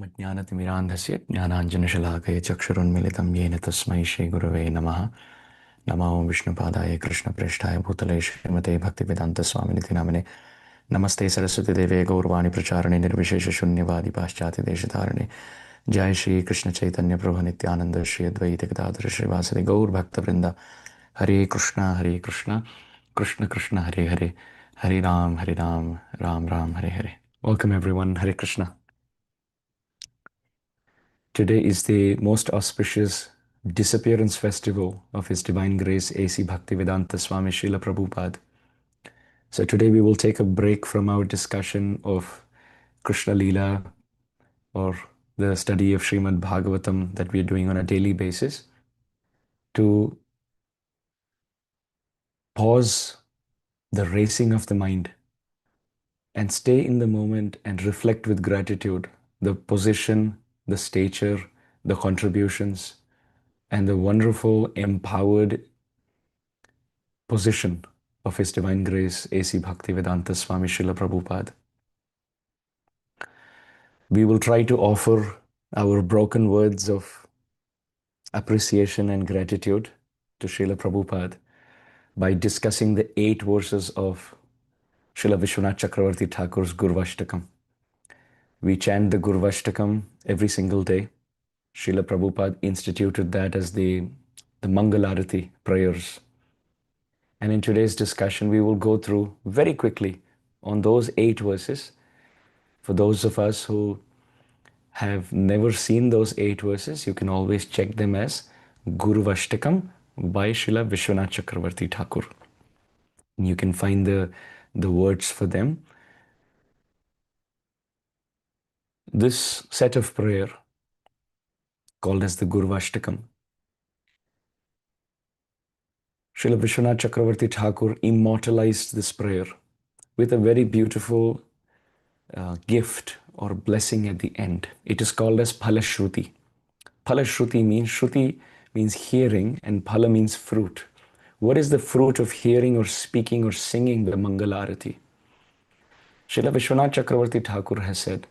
ज्ञानतिमिरान्धस्य ज्ञानाञ्जनशलाकया चक्षुरुन्मिलितं येन तस्मै श्रीगुरवे नमः। नमो विष्णुपादाय कृष्णप्रेष्ठाय भूतले श्रीमते भक्तिवेदान्तस्वामिनिति नामिने। नमस्ते सरस्वतीदेवे गौरवाणी प्रचारिणे निर्विशेषशून्यवादी पाश्चात्यदेशधारिणे। जय श्री कृष्ण चैतन्य प्रभु नित्यानंद श्री अद्वैत गदाधर श्रीवासदि गौर भक्तवृंद। हरे कृष्ण कृष्ण कृष्ण हरे हरे, हरे Ram Ram Ram Hare Hare. Welcome everyone. Hare Krishna. Today is the most auspicious Disappearance festival of His Divine Grace A.C. Bhaktivedanta Swami Śrīla Prabhupāda. So today we will take a break from our discussion of Krishna Leela or the study of Srimad Bhagavatam that we are doing on a daily basis to pause the racing of the mind and stay in the moment and reflect with gratitude the position, the stature, the contributions, and the wonderful, empowered position of His Divine Grace A.C. Bhaktivedanta Swami Śrīla Prabhupāda. We will try to offer our broken words of appreciation and gratitude to Śrīla Prabhupāda by discussing the 8 verses of Śrīla Vishwanath Chakravarti Thakur's Gurvashtakam. We chant the Gurvashtakam every single day. Śrīla Prabhupada instituted that as the Mangalarati prayers. And in today's discussion, we will go through very quickly on those 8 verses. For those of us who have never seen those 8 verses, you can always check them as Gurvashtakam by Śrīla Vishwanath Chakravarti Thakur. You can find the words for them. This set of prayer, called as the Gurvashtakam, Śrīla Vishwanath Chakravarti Thakur immortalized this prayer with a very beautiful gift or blessing at the end. It is called as Phalashruti. Phalashruti means hearing, and Phala means fruit. What is the fruit of hearing or speaking or singing the Mangalarati? Śrīla Vishwanath Chakravarti Thakur has said,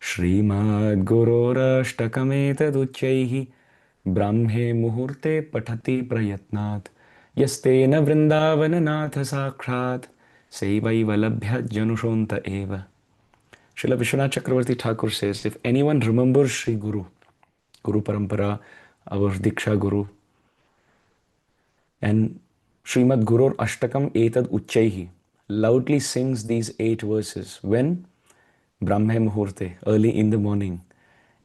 Shrimad Gurorashtakameta Duchaihi Brahme Muhurte Patati Prayatnat Yastena Vrindavananatha Sakrat Sevaiva Labhya Janushonta Eva. Śrīla Vishwanath Chakravarti Thakur says, if anyone remembers Sri Guru Parampara, our Diksha Guru, and Srimad Gurur Ashtakam Etad Uchchaihi, loudly sings these 8 verses when Brahme Muhurte, early in the morning,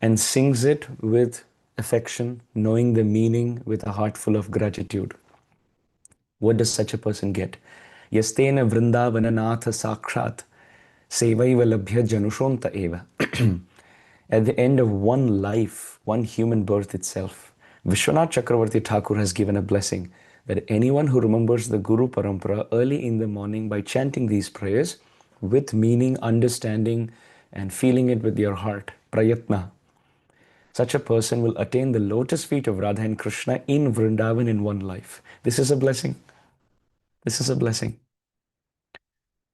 and sings it with affection, knowing the meaning with a heart full of gratitude. What does such a person get? Yastena Vrindavananatha Sakrat Sevaiva Labhya Janushonta Eva. At the end of one life, one human birth itself, Vishwanath Chakravarti Thakur has given a blessing that anyone who remembers the Guru Parampara early in the morning by chanting these prayers with meaning, understanding, and feeling it with your heart, prayatna, such a person will attain the lotus feet of Radha and Krishna in Vrindavan in one life. This is a blessing. This is a blessing.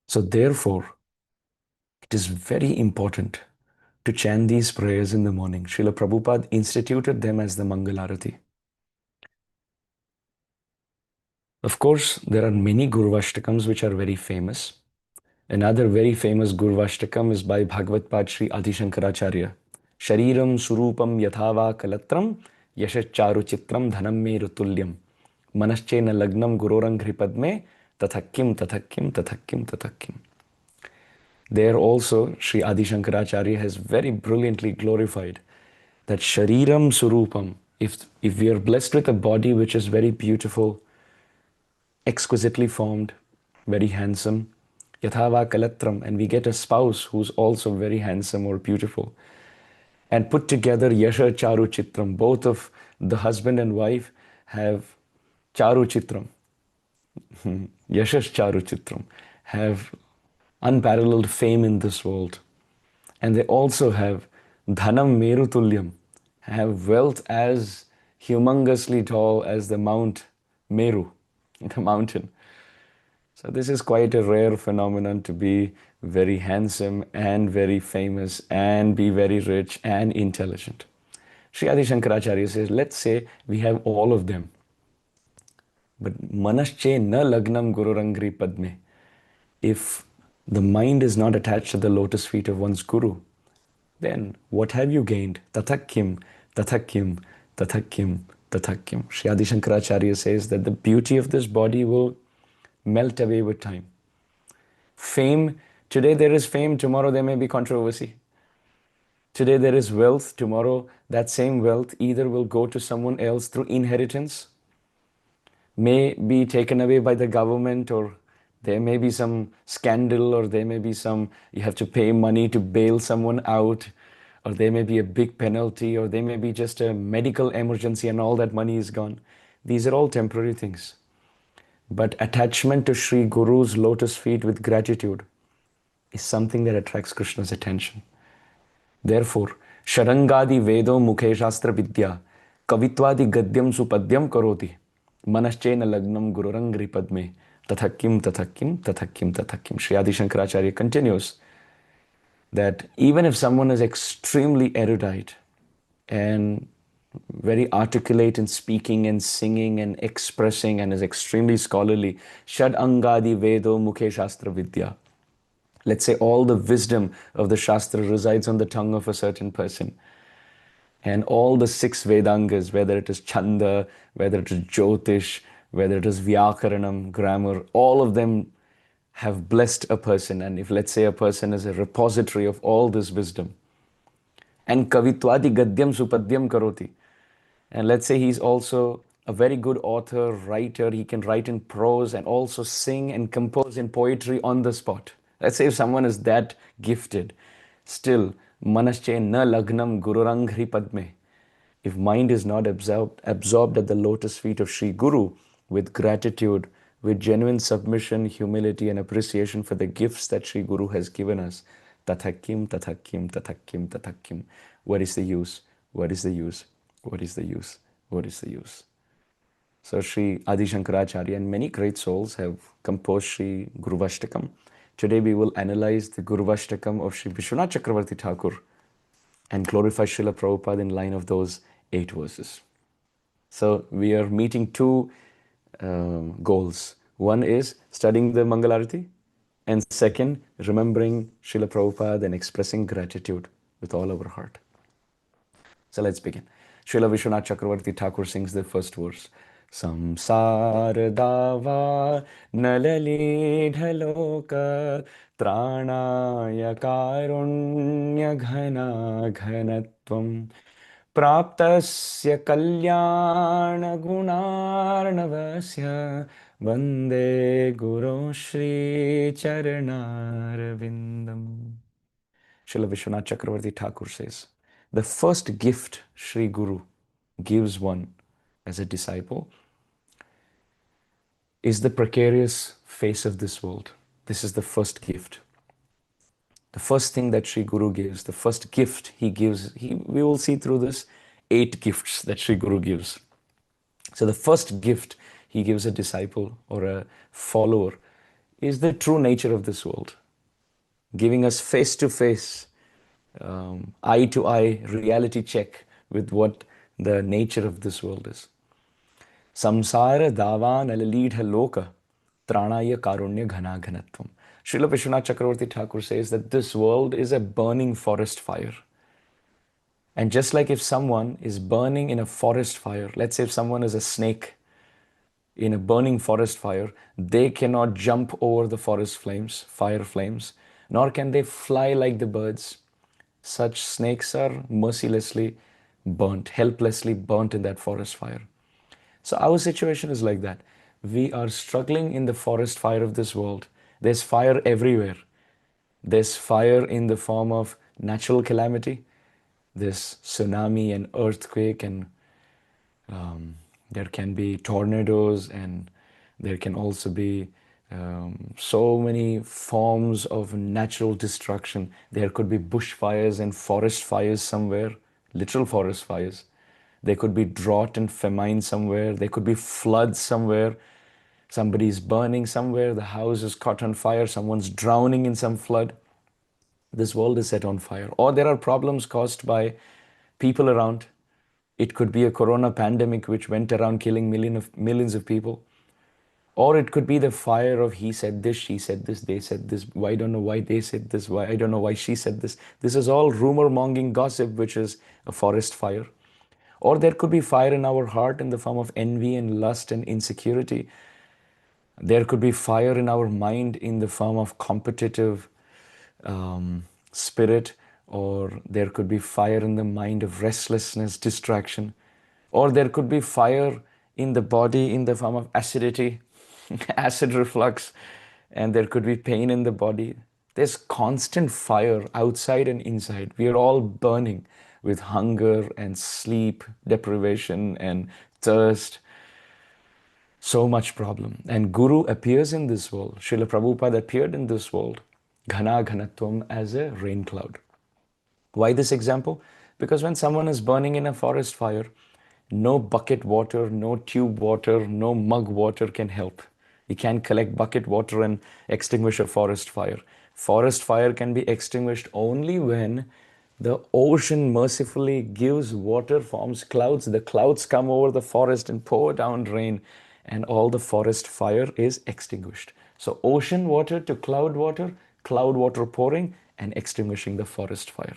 So therefore, it is very important to chant these prayers in the morning. Śrīla Prabhupada instituted them as the Mangalarati. Of course, there are many Gurvashtakams which are very famous. Another very famous Gurvashtakam is by Bhagavad Pad Sri Adi Shankaracharya. Shariram surupam yathava kalatram yashacharu chitram dhanam me rutulyam manaschena lagnam gurorang hripadme tathakim tathakim tathakim tathakim. There also, Sri Adi Shankaracharya has very brilliantly glorified that Shariram Surupam, if we are blessed with a body which is very beautiful, exquisitely formed, very handsome, Yathava Kalatram, and we get a spouse who's also very handsome or beautiful, and put together Yasha Charu Chitram, both of the husband and wife have Charu Chitram, Yashash Charu Chitram, have unparalleled fame in this world. And they also have Dhanam Merutulyam, have wealth as humongously tall as the Mount Meru, the mountain. So this is quite a rare phenomenon to be very handsome and very famous and be very rich and intelligent. Sri Adi Shankaracharya says, let's say we have all of them. But manasche na lagnam gururangri padme. If the mind is not attached to the lotus feet of one's guru, then what have you gained? Tathakim, tathakim, tathakim, tathakim. Sri Adi Shankaracharya says that the beauty of this body will melt away with time. Fame, today there is fame, tomorrow there may be controversy. Today there is wealth, tomorrow that same wealth either will go to someone else through inheritance, may be taken away by the government, or there may be some scandal, or there may be some, you have to pay money to bail someone out, or there may be a big penalty, or there may be just a medical emergency and all that money is gone. These are all temporary things. But attachment to Sri Guru's lotus feet with gratitude is something that attracts Krishna's attention. Therefore, Sharangadi Vedo Mukhe Shastra Vidya Kavitvadi Gadyam Supadyam Karoti Manaschena Lagnam Gururangri Padme Tathakim Tathakim Tathakim Tathakim. Sri Adi Shankaracharya continues that even if someone is extremely erudite and very articulate in speaking and singing and expressing and is extremely scholarly, Shad Angadi Vedo Mukhe Shastra Vidya. Let's say all the wisdom of the Shastra resides on the tongue of a certain person. And all the 6 Vedangas, whether it is Chanda, whether it is Jyotish, whether it is Vyakaranam, grammar, all of them have blessed a person. And if, let's say, a person is a repository of all this wisdom, and Kavitvadi Gadyam Supadyam Karoti, and let's say he's also a very good author, writer, he can write in prose and also sing and compose in poetry on the spot. Let's say if someone is that gifted, still, manasche na lagnam gururangri padme. If mind is not absorbed at the lotus feet of Sri Guru with gratitude, with genuine submission, humility and appreciation for the gifts that Sri Guru has given us, tathakim, tathakim, tathakim, tathakim. What is the use? What is the use? What is the use? What is the use? So Sri Adi Shankaracharya and many great souls have composed Sri Guruvashtakam. Today we will analyze the Guruvashtakam of Sri Vishwanath Chakravarti Thakur and glorify Srila Prabhupada in line of those 8 verses. So we are meeting 2 goals. One is studying the Mangalarati, and second, remembering Srila Prabhupada and expressing gratitude with all our heart. So let's begin. Srila Vishwanath Chakravarti Thakur sings the first verse. Samsar dava nalali dhaloka tranaya karunya ghana ghanatvam praptasya kalyana gunarnavasya vande guru shri charanarvindam. Srila Vishwanath Chakravarti Thakur says, the first gift Sri Guru gives one as a disciple is the precarious face of this world. This is the first gift. The first thing that Sri Guru gives, the first gift he gives, we will see through this 8 gifts that Sri Guru gives. So the first gift he gives a disciple or a follower is the true nature of this world, giving us face-to-face, eye-to-eye reality check with what the nature of this world is. Samsara davan alalidha loka tranaya karunya ghana ghanatvam. Srila Vishwanath Chakravarti Thakur says that this world is a burning forest fire. And just like if someone is burning in a forest fire, let's say if someone is a snake in a burning forest fire, they cannot jump over the forest flames, fire flames, nor can they fly like the birds. Such snakes are mercilessly burnt, helplessly burnt in that forest fire. So our situation is like that. We are struggling in the forest fire of this world. There's fire everywhere. There's fire in the form of natural calamity. There's tsunami and earthquake, and there can be tornadoes, and there can also be so many forms of natural destruction. There could be bushfires and forest fires somewhere, literal forest fires. There could be drought and famine somewhere. There could be floods somewhere. Somebody's burning somewhere, the house is caught on fire, someone's drowning in some flood. This world is set on fire. Or there are problems caused by people around. It could be a corona pandemic which went around killing millions of people. Or it could be the fire of he said this, she said this, they said this. I don't know why they said this. Why I don't know why she said this. This is all rumor mongering gossip, which is a forest fire. Or there could be fire in our heart in the form of envy and lust and insecurity. There could be fire in our mind in the form of competitive spirit, or there could be fire in the mind of restlessness, distraction, or there could be fire in the body in the form of acidity, acid reflux, and there could be pain in the body. There's constant fire outside and inside. We are all burning with hunger and sleep deprivation and thirst. So much problem. And Guru appears in this world. Srila Prabhupada appeared in this world, Ghana Ghanatvam, as a rain cloud. Why this example? Because when someone is burning in a forest fire, no bucket water, no tube water, no mug water can help. You can't collect bucket water and extinguish a forest fire. Forest fire can be extinguished only when the ocean mercifully gives water, forms clouds. The clouds come over the forest and pour down rain, and all the forest fire is extinguished. So ocean water to cloud water pouring and extinguishing the forest fire.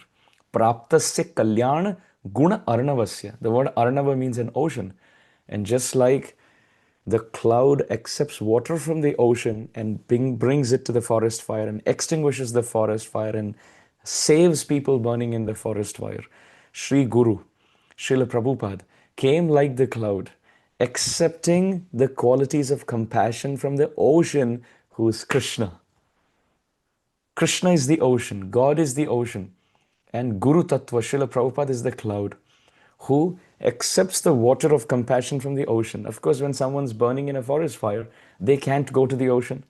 Praptasya kalyana guna arnavasya. The word arnava means an ocean. And just like the cloud accepts water from the ocean and brings it to the forest fire and extinguishes the forest fire and saves people burning in the forest fire, Sri Guru, Srila Prabhupada, came like the cloud, accepting the qualities of compassion from the ocean, who is Krishna. Krishna is the ocean, God is the ocean, and Guru Tattva, Srila Prabhupada, is the cloud who accepts the water of compassion from the ocean. Of course, when someone's burning in a forest fire, they can't go to the ocean,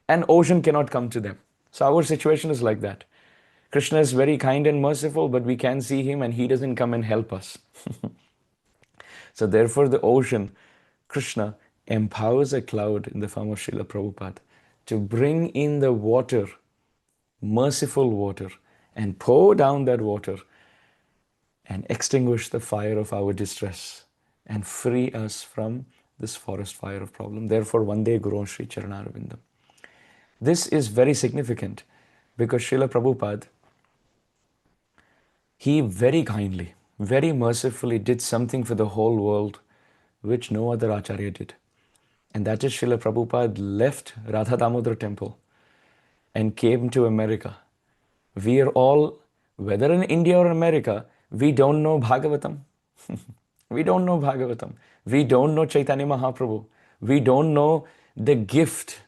and ocean cannot come to them. So our situation is like that. Krishna is very kind and merciful, but we can't see him and he doesn't come and help us. So therefore the ocean, Krishna, empowers a cloud in the form of Srila Prabhupada to bring in the water, merciful water, and pour down that water and extinguish the fire of our distress and free us from this forest fire of problem. Therefore, Vande Guru Sri Charanarvindam. This is very significant because Srila Prabhupada, he very kindly, very mercifully did something for the whole world which no other Acharya did. And that is Srila Prabhupada left Radha Damodar temple and came to America. We are all, whether in India or America, we don't know Bhagavatam. We don't know Bhagavatam. We don't know Chaitanya Mahaprabhu. We don't know the gift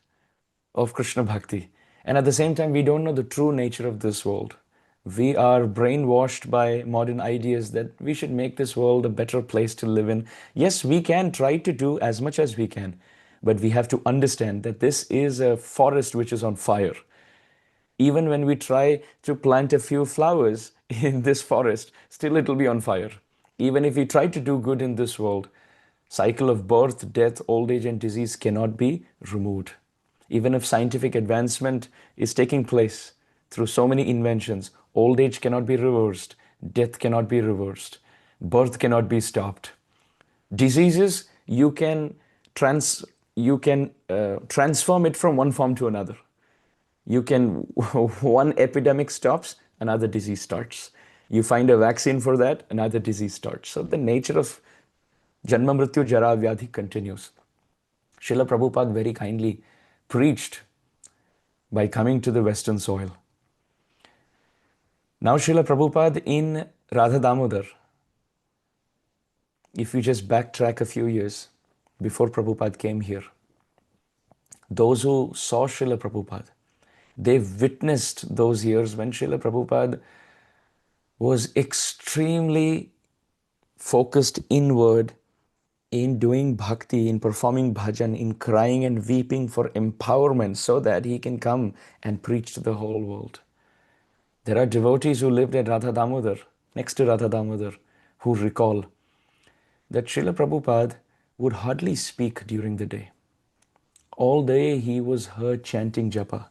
of Krishna Bhakti. And at the same time, we don't know the true nature of this world. We are brainwashed by modern ideas that we should make this world a better place to live in. Yes, we can try to do as much as we can, but we have to understand that this is a forest which is on fire. Even when we try to plant a few flowers in this forest, still it will be on fire. Even if we try to do good in this world, cycle of birth, death, old age and disease cannot be removed. Even if scientific advancement is taking place through so many inventions, old age cannot be reversed, death cannot be reversed, birth cannot be stopped. Diseases, you can transform it from one form to another. You can, one epidemic stops, another disease starts. You find a vaccine for that, another disease starts. So the nature of Janma Mrityu Jara Vyadhi continues. Srila Prabhupada very kindly preached by coming to the Western soil. Now Srila Prabhupada in Radha Damodar, if you just backtrack a few years before Prabhupada came here, those who saw Srila Prabhupada, they witnessed those years when Srila Prabhupada was extremely focused inward in doing bhakti, in performing bhajan, in crying and weeping for empowerment so that he can come and preach to the whole world. There are devotees who lived at Radha Damodar, next to Radha Damodar, who recall that Srila Prabhupada would hardly speak during the day. All day he was heard chanting japa.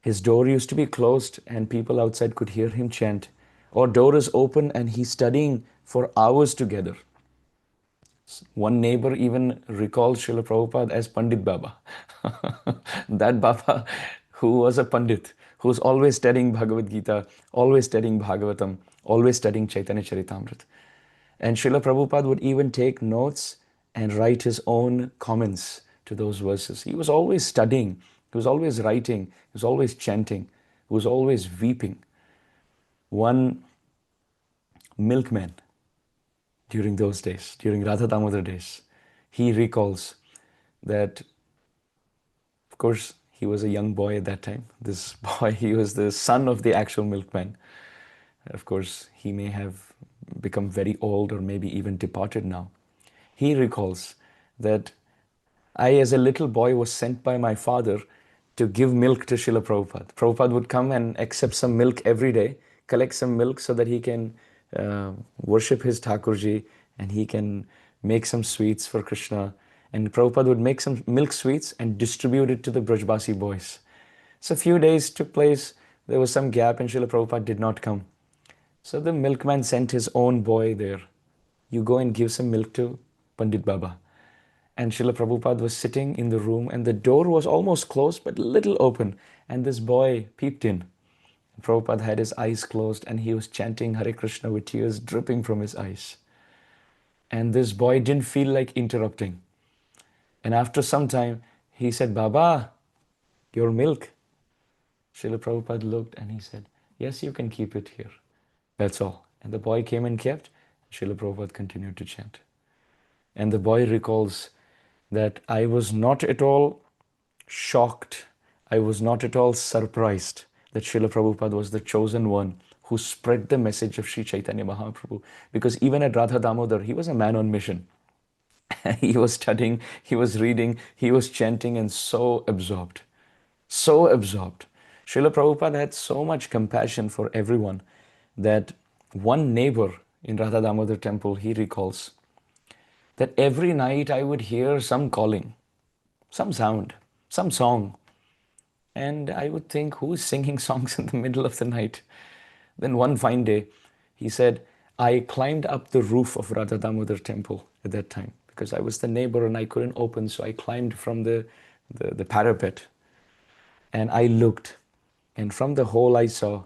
His door used to be closed and people outside could hear him chant. Or door is open and he's studying for hours together. One neighbor even recalled Srila Prabhupada as Pandit Baba. That Baba who was a Pandit, who was always studying Bhagavad Gita, always studying Bhagavatam, always studying Chaitanya Charitamrita. And Srila Prabhupada would even take notes and write his own comments to those verses. He was always studying, he was always writing, he was always chanting, he was always weeping. One milkman during those days, during Radha Damodar days, he recalls that, of course, he was a young boy at that time. This boy, he was the son of the actual milkman. Of course, he may have become very old or maybe even departed now. He recalls that I, as a little boy, was sent by my father to give milk to Srila Prabhupada. Prabhupada would come and accept some milk every day, collect some milk so that he can worship his Thakurji and he can make some sweets for Krishna. And Prabhupada would make some milk sweets and distribute it to the Brajbasi boys. So a few days took place, there was some gap and Srila Prabhupada did not come. So the milkman sent his own boy there. You go and give some milk to Pandit Baba. And Srila Prabhupada was sitting in the room and the door was almost closed but little open. And this boy peeped in. Prabhupada had his eyes closed and he was chanting Hare Krishna with tears dripping from his eyes. And this boy didn't feel like interrupting. And after some time, he said, Baba, your milk. Srila Prabhupada looked and he said, yes, you can keep it here. That's all. And the boy came and kept. Srila Prabhupada continued to chant. And the boy recalls that I was not at all shocked. I was not at all surprised that Srila Prabhupada was the chosen one who spread the message of Sri Chaitanya Mahaprabhu. Because even at Radha Damodar, he was a man on mission. He was studying, he was reading, he was chanting and so absorbed. So absorbed. Srila Prabhupada had so much compassion for everyone that one neighbor in Radha Damodar temple, he recalls that every night I would hear some calling, some sound, some song. And I would think, who's singing songs in the middle of the night? Then one fine day, he said, I climbed up the roof of Radha Damodar temple at that time because I was the neighbor and I couldn't open. So I climbed from the parapet and I looked. And from the hole I saw,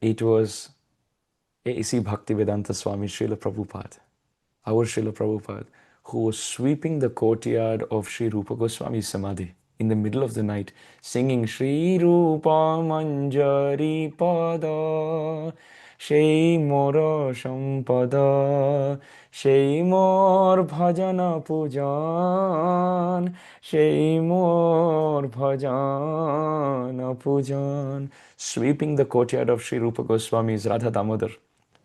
it was A.C. Bhaktivedanta Swami Srila Prabhupada, our Srila Prabhupada, who was sweeping the courtyard of Sri Rupa Goswami's Samadhi in the middle of the night, singing Sri Rupa Manjari Pada, Shei Mora Sampada, Shei Mor Bhajana Pujan, Shei Mor Bhajana Pujan, sweeping the courtyard of Sri Rupa Goswami's Radha Damodar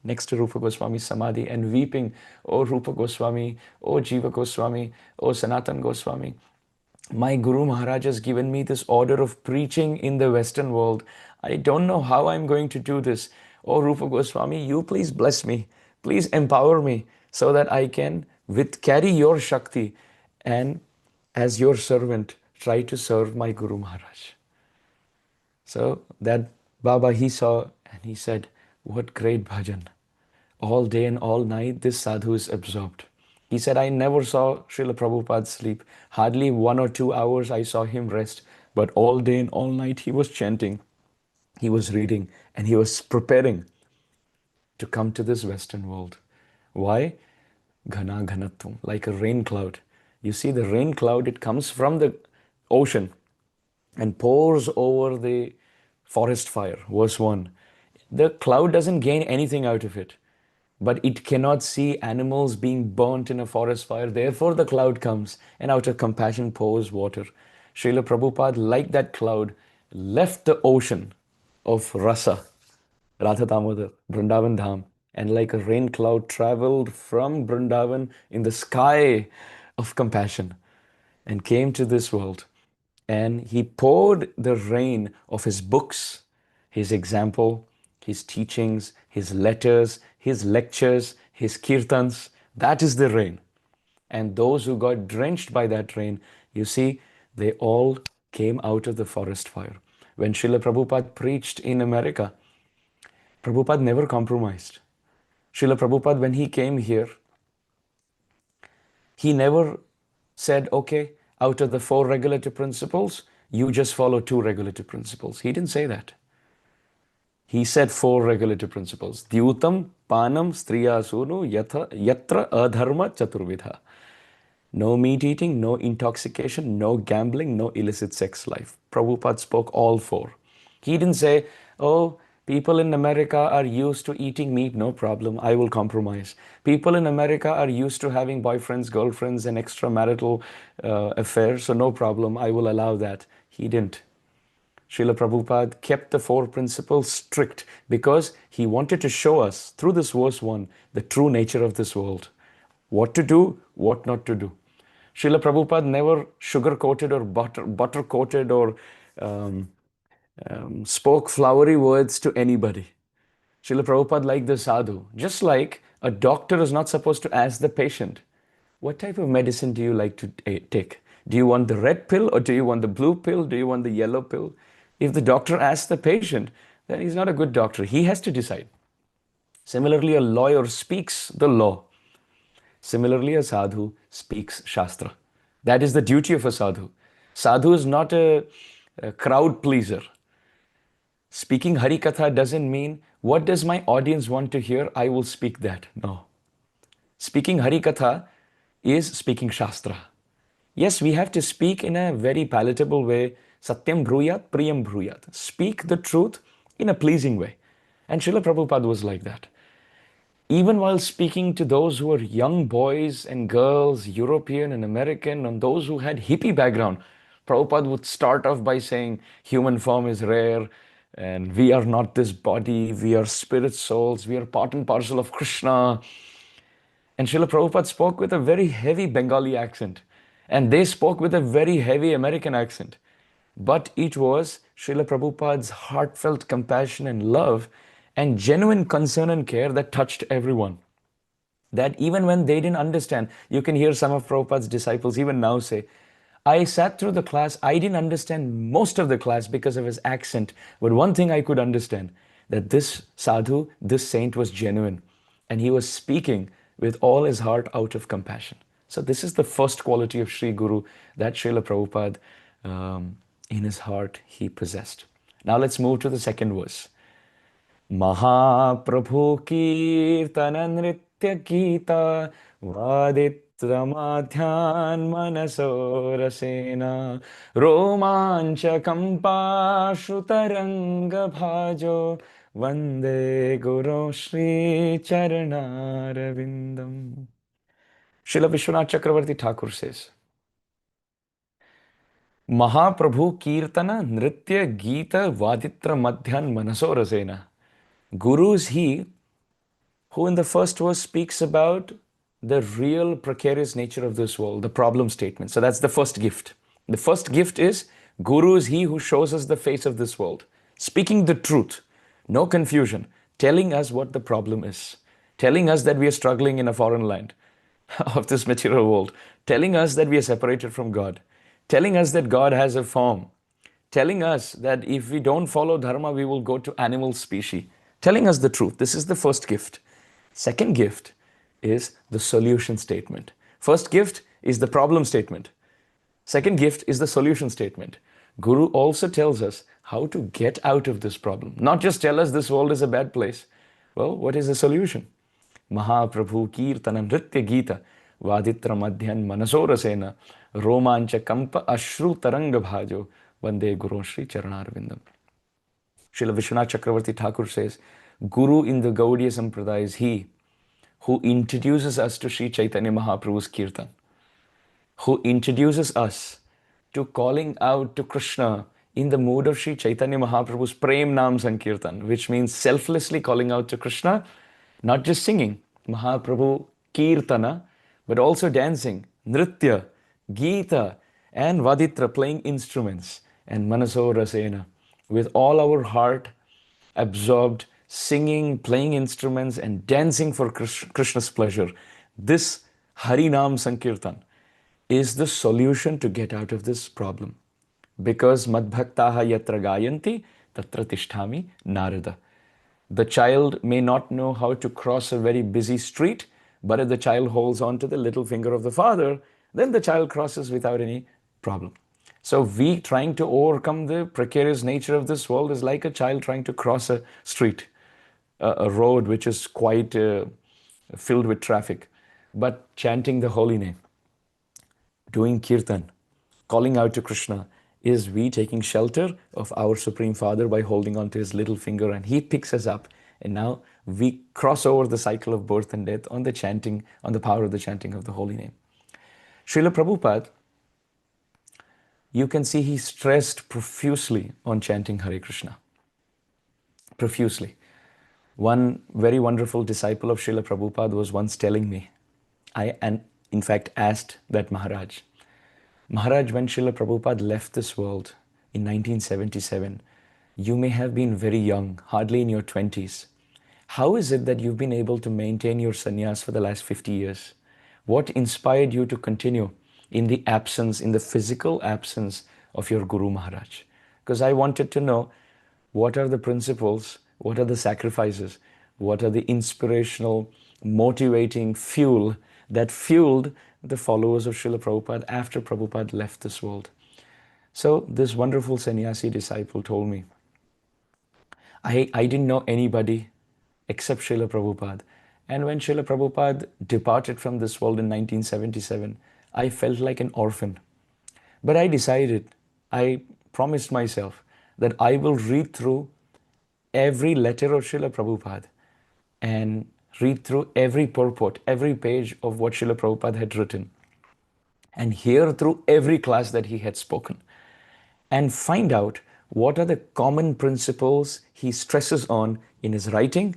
next to Rupa Goswami's Samadhi and weeping, oh Rupa Goswami, oh Jiva Goswami, oh Sanatan Goswami. My Guru Maharaj has given me this order of preaching in the Western world. I don't know how I'm going to do this. Oh Rupa Goswami, you please bless me. Please empower me so that I can carry your Shakti and as your servant try to serve my Guru Maharaj. So that Baba, he saw and he said, what great bhajan. All day and all night, this sadhu is absorbed. He said, I never saw Srila Prabhupada sleep. Hardly 1 or 2 hours I saw him rest. But all day and all night he was chanting, he was reading, and he was preparing to come to this Western world. Why? Ghana ghanatvam, like a rain cloud. You see the rain cloud, it comes from the ocean and pours over the forest fire. Verse 1. The cloud doesn't gain anything out of it, but it cannot see animals being burnt in a forest fire. Therefore, the cloud comes and out of compassion pours water. Srila Prabhupada, like that cloud, left the ocean of rasa, Radha Damodar, Vrindavan Dham, and like a rain cloud traveled from Vrindavan in the sky of compassion and came to this world. And he poured the rain of his books, his example, his teachings, his letters, his lectures, his kirtans. That is the rain. And those who got drenched by that rain, you see, They all came out of the forest fire. When Srila Prabhupada preached in America, Prabhupada never compromised. Srila Prabhupada, when he came here, he never said, okay, out of the 4 regulative principles, you just follow 2 regulative principles. He didn't say that. He said 4 regulative principles. Dyutam, panam, striya sunu, yatra adharma chaturvidha. No meat eating, no intoxication, no gambling, no illicit sex life. Prabhupada spoke all 4. He didn't say, oh, people in America are used to eating meat, no problem, I will compromise. People in America are used to having boyfriends, girlfriends, and extramarital affairs, so no problem, I will allow that. He didn't. Srila Prabhupada kept the 4 principles strict because he wanted to show us through this verse 1 the true nature of this world. What to do, what not to do. Srila Prabhupada never sugar-coated or butter-coated or spoke flowery words to anybody. Srila Prabhupada liked the sadhu. Just like a doctor is not supposed to ask the patient, what type of medicine do you like to take? Do you want the red pill or do you want the blue pill? Do you want the yellow pill? If the doctor asks the patient, then he's not a good doctor. He has to decide. Similarly, a lawyer speaks the law. Similarly, a sadhu speaks Shastra. That is the duty of a sadhu. Sadhu is not a crowd pleaser. Speaking Hari Katha doesn't mean, what does my audience want to hear? I will speak that. No. Speaking Hari Katha is speaking Shastra. Yes, we have to speak in a very palatable way. Satyam bruyat, priyam bruyat. Speak the truth in a pleasing way. And Srila Prabhupada was like that. Even while speaking to those who were young boys and girls, European and American, and those who had hippie background, Prabhupada would start off by saying, human form is rare, and we are not this body, we are spirit souls, we are part and parcel of Krishna. And Srila Prabhupada spoke with a very heavy Bengali accent, and they spoke with a very heavy American accent. But it was Srila Prabhupada's heartfelt compassion and love and genuine concern and care that touched everyone. That even when they didn't understand, you can hear some of Prabhupada's disciples even now say, I sat through the class, I didn't understand most of the class because of his accent, but one thing I could understand, that this sadhu, this saint was genuine, and he was speaking with all his heart out of compassion. So this is the first quality of Sri Guru that Srila Prabhupada, in his heart, he possessed. Now let's move to the second verse. Mahaprabhu Kirtana Nritya Gita Vaditramadhyan Manaso Rasena Romancha Kampa Shrutaranga Bhajo Vande Guru Shri Charanaravindam. Srila Vishwanath Chakravarti Thakur says, Mahaprabhu Kirtana Nritya Gita Vaditra Madhyan Manaso Rasena. Guru is he who in the first verse speaks about the real precarious nature of this world, the problem statement. So that's the first gift. The first gift is Guru is he who shows us the face of this world, speaking the truth, no confusion, telling us what the problem is, telling us that we are struggling in a foreign land of this material world, telling us that we are separated from God, telling us that God has a form, telling us that if we don't follow dharma, we will go to animal species, telling us the truth. This is the first gift. Second gift is the solution statement. First gift is the problem statement. Second gift is the solution statement. Guru also tells us how to get out of this problem. Not just tell us this world is a bad place. Well, what is the solution? Mahaprabhu Kirtana Nritya Gita Vaditra Madhyan Manasorasena Romancha Kampa Ashru Taranga Bhajo Vande Guru Shri Charanaravindam. Srila Vishwanath Chakravarti Thakur says, Guru in the Gaudiya Sampradaya is he who introduces us to Sri Chaitanya Mahaprabhu's Kirtan, who introduces us to calling out to Krishna in the mood of Sri Chaitanya Mahaprabhu's Prem Nam Sankirtan, which means selflessly calling out to Krishna, not just singing Mahaprabhu Kirtana, but also dancing, Nritya, Gita, and Vaditra, playing instruments, and Manaso Rasena, with all our heart absorbed, singing, playing instruments, and dancing for Krishna's pleasure. This Harinam Sankirtan is the solution to get out of this problem. Because madbhaktaha yatra gayanti, tatra tishtami narada. The child may not know how to cross a very busy street, but if the child holds on to the little finger of the father, then the child crosses without any problem. So we trying to overcome the precarious nature of this world is like a child trying to cross a street, a road which is quite filled with traffic. But chanting the holy name, doing kirtan, calling out to Krishna, is we taking shelter of our Supreme Father by holding on to his little finger, and he picks us up. And now we cross over the cycle of birth and death on the chanting, on the power of the chanting of the holy name. Srila Prabhupada, you can see he stressed profusely on chanting Hare Krishna. Profusely. One very wonderful disciple of Srila Prabhupada was once telling me, and in fact asked that Maharaj, when Srila Prabhupada left this world in 1977, you may have been very young, hardly in your 20s. How is it that you've been able to maintain your sannyas for the last 50 years? What inspired you to continue in the absence, in the physical absence of your Guru Maharaj? Because I wanted to know what are the principles, what are the sacrifices, what are the inspirational, motivating fuel that fueled the followers of Srila Prabhupada after Prabhupada left this world. So this wonderful sannyasi disciple told me, I didn't know anybody except Srila Prabhupada. And when Srila Prabhupada departed from this world in 1977, I felt like an orphan. But I decided, I promised myself that I will read through every letter of Srila Prabhupada and read through every purport, every page of what Srila Prabhupada had written, and hear through every class that he had spoken, and find out what are the common principles he stresses on in his writing,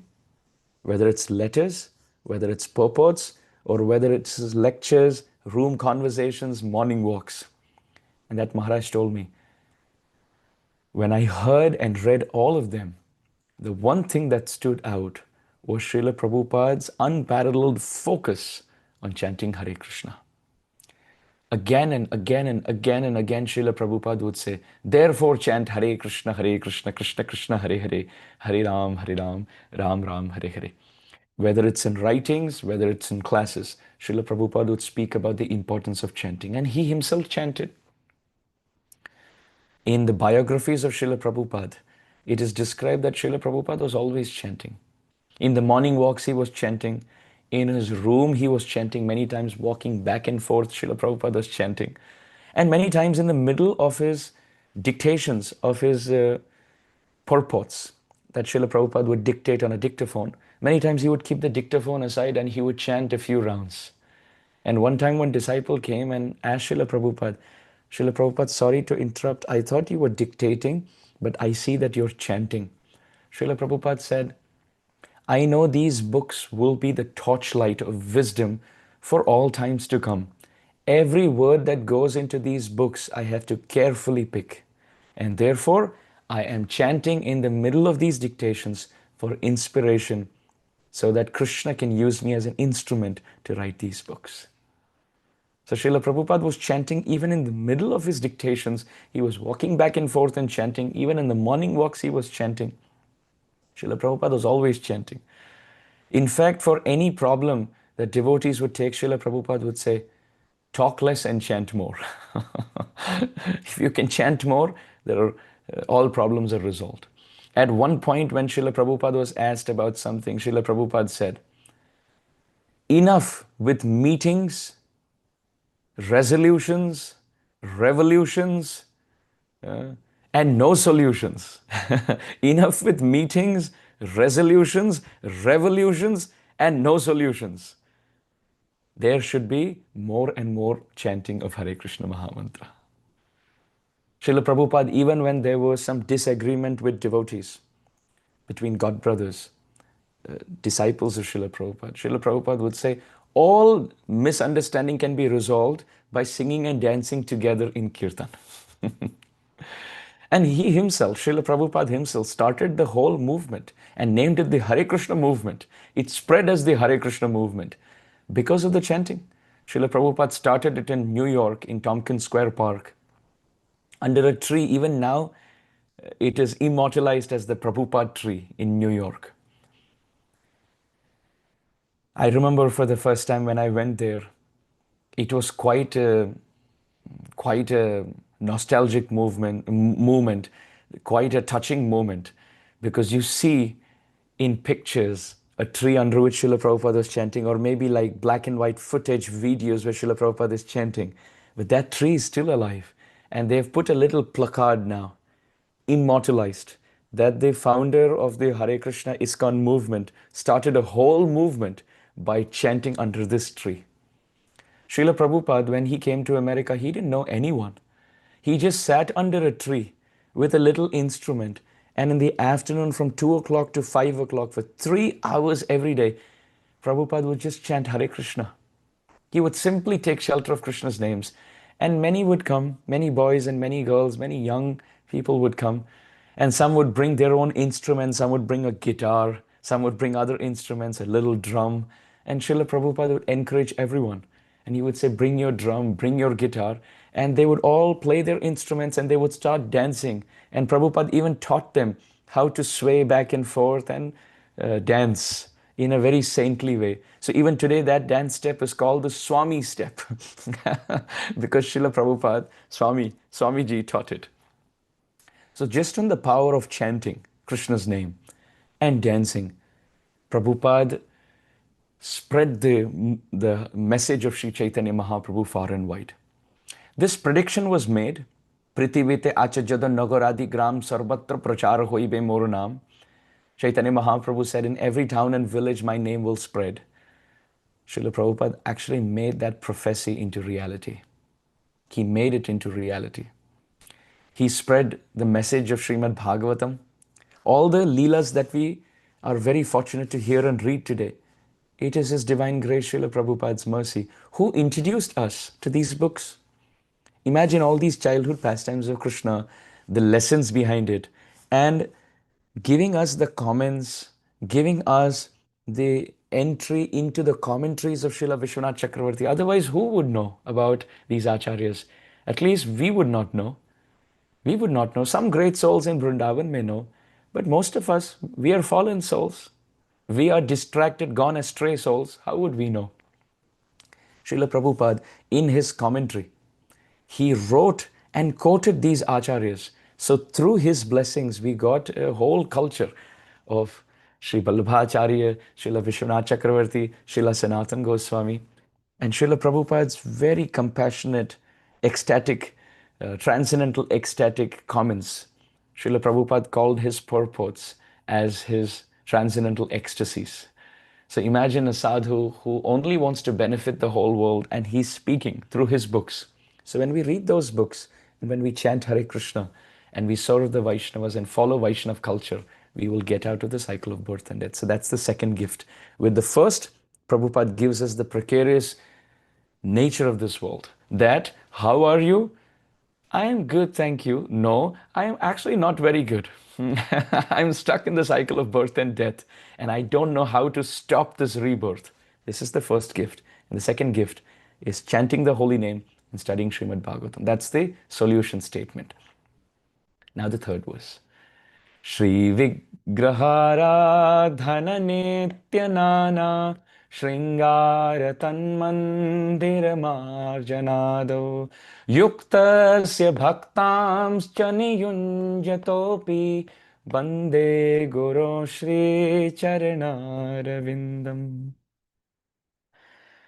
whether it's letters, whether it's purports, or whether it's his lectures, room conversations, morning walks. And that Maharaj told me, when I heard and read all of them, the one thing that stood out was Srila Prabhupada's unparalleled focus on chanting Hare Krishna. Again and again and again and again, Srila Prabhupada would say, therefore chant Hare Krishna, Krishna Krishna, Hare Hare, Hare Ram, Ram Ram, Hare Hare. Whether it's in writings, whether it's in classes, Srila Prabhupada would speak about the importance of chanting, and he himself chanted. In the biographies of Srila Prabhupada, it is described that Srila Prabhupada was always chanting. In the morning walks, he was chanting. In his room, he was chanting. Many times walking back and forth, Srila Prabhupada was chanting. And many times in the middle of his dictations, of his purports that Srila Prabhupada would dictate on a dictaphone, many times he would keep the dictaphone aside and he would chant a few rounds. And one time one disciple came and asked Srila Prabhupada, sorry to interrupt, I thought you were dictating, but I see that you're chanting. Srila Prabhupada said, I know these books will be the torchlight of wisdom for all times to come. Every word that goes into these books, I have to carefully pick. And therefore, I am chanting in the middle of these dictations for inspiration so that Krishna can use me as an instrument to write these books. So Srila Prabhupada was chanting even in the middle of his dictations. He was walking back and forth and chanting. Even in the morning walks, he was chanting. Srila Prabhupada was always chanting. In fact, for any problem that devotees would take, Srila Prabhupada would say, talk less and chant more. If you can chant more, all problems are resolved. At one point when Srila Prabhupada was asked about something, Srila Prabhupada said, enough with meetings, resolutions, revolutions, and no solutions. Enough with meetings, resolutions, revolutions, and no solutions. There should be more and more chanting of Hare Krishna Mahamantra. Srila Prabhupada, even when there was some disagreement with devotees, between God brothers, disciples of Srila Prabhupada would say, all misunderstanding can be resolved by singing and dancing together in kirtan. And he himself, Srila Prabhupada himself, started the whole movement and named it the Hare Krishna movement. It spread as the Hare Krishna movement because of the chanting. Srila Prabhupada started it in New York in Tompkins Square Park under a tree. Even now, it is immortalized as the Prabhupada tree in New York. I remember for the first time when I went there, it was quite a nostalgic moment, quite a touching moment, because you see in pictures a tree under which Srila Prabhupada is chanting, or maybe like black and white footage videos where Srila Prabhupada is chanting. But that tree is still alive. And they've put a little placard now, immortalized, that the founder of the Hare Krishna ISKCON movement started a whole movement by chanting under this tree. Srila Prabhupada, when he came to America, he didn't know anyone. He just sat under a tree with a little instrument, and in the afternoon from 2 o'clock to 5 o'clock for 3 hours every day, Prabhupada would just chant Hare Krishna. He would simply take shelter of Krishna's names, and many would come, many boys and many girls, many young people would come, and some would bring their own instruments, some would bring a guitar, some would bring other instruments, a little drum, and Srila Prabhupada would encourage everyone. And he would say, bring your drum, bring your guitar. And they would all play their instruments and they would start dancing. And Prabhupada even taught them how to sway back and forth and dance in a very saintly way. So even today, that dance step is called the Swami step because Srila Prabhupada, Swamiji taught it. So just on the power of chanting Krishna's name and dancing, Prabhupada spread the message of Sri Chaitanya Mahaprabhu far and wide. This prediction was made, Prithivite achajada nagaradi gram sarvatra prachara hoibe mor naam. Chaitanya Mahaprabhu said, in every town and village my name will spread. Srila Prabhupada actually made that prophecy into reality. He made it into reality. He spread the message of Srimad Bhagavatam. All the leelas that we are very fortunate to hear and read today, it is His divine grace, Srila Prabhupada's mercy, who introduced us to these books. Imagine all these childhood pastimes of Krishna, the lessons behind it, and giving us the comments, giving us the entry into the commentaries of Srila Vishwanath Chakravarti. Otherwise, who would know about these acharyas? At least we would not know. We would not know. Some great souls in Vrindavan may know, but most of us, we are fallen souls. We are distracted, gone astray souls. How would we know? Srila Prabhupada, in his commentary, he wrote and quoted these acharyas. So through his blessings, we got a whole culture of Sri Vallabhacharya, Srila Vishwanath Chakravarti, Srila Sanatana Goswami, and Srila Prabhupada's very compassionate, ecstatic, transcendental ecstatic comments. Srila Prabhupada called his purports as his transcendental ecstasies. So imagine a sadhu who only wants to benefit the whole world and he's speaking through his books. So when we read those books and when we chant Hare Krishna and we serve the Vaishnavas and follow Vaishnav culture, we will get out of the cycle of birth and death. So that's the second gift. With the first, Prabhupada gives us the precarious nature of this world. That, how are you? I am good, thank you. No, I am actually not very good. I'm stuck in the cycle of birth and death, and I don't know how to stop this rebirth. This is the first gift. And the second gift is chanting the holy name and studying Srimad Bhagavatam. That's the solution statement. Now the third verse. Shri Vigraharadhana Nityanana Shringara Tanmandira Marjanado Yuktasya Bhaktamscha Niyunjatopi Bande Guru Shri Charanaravindam.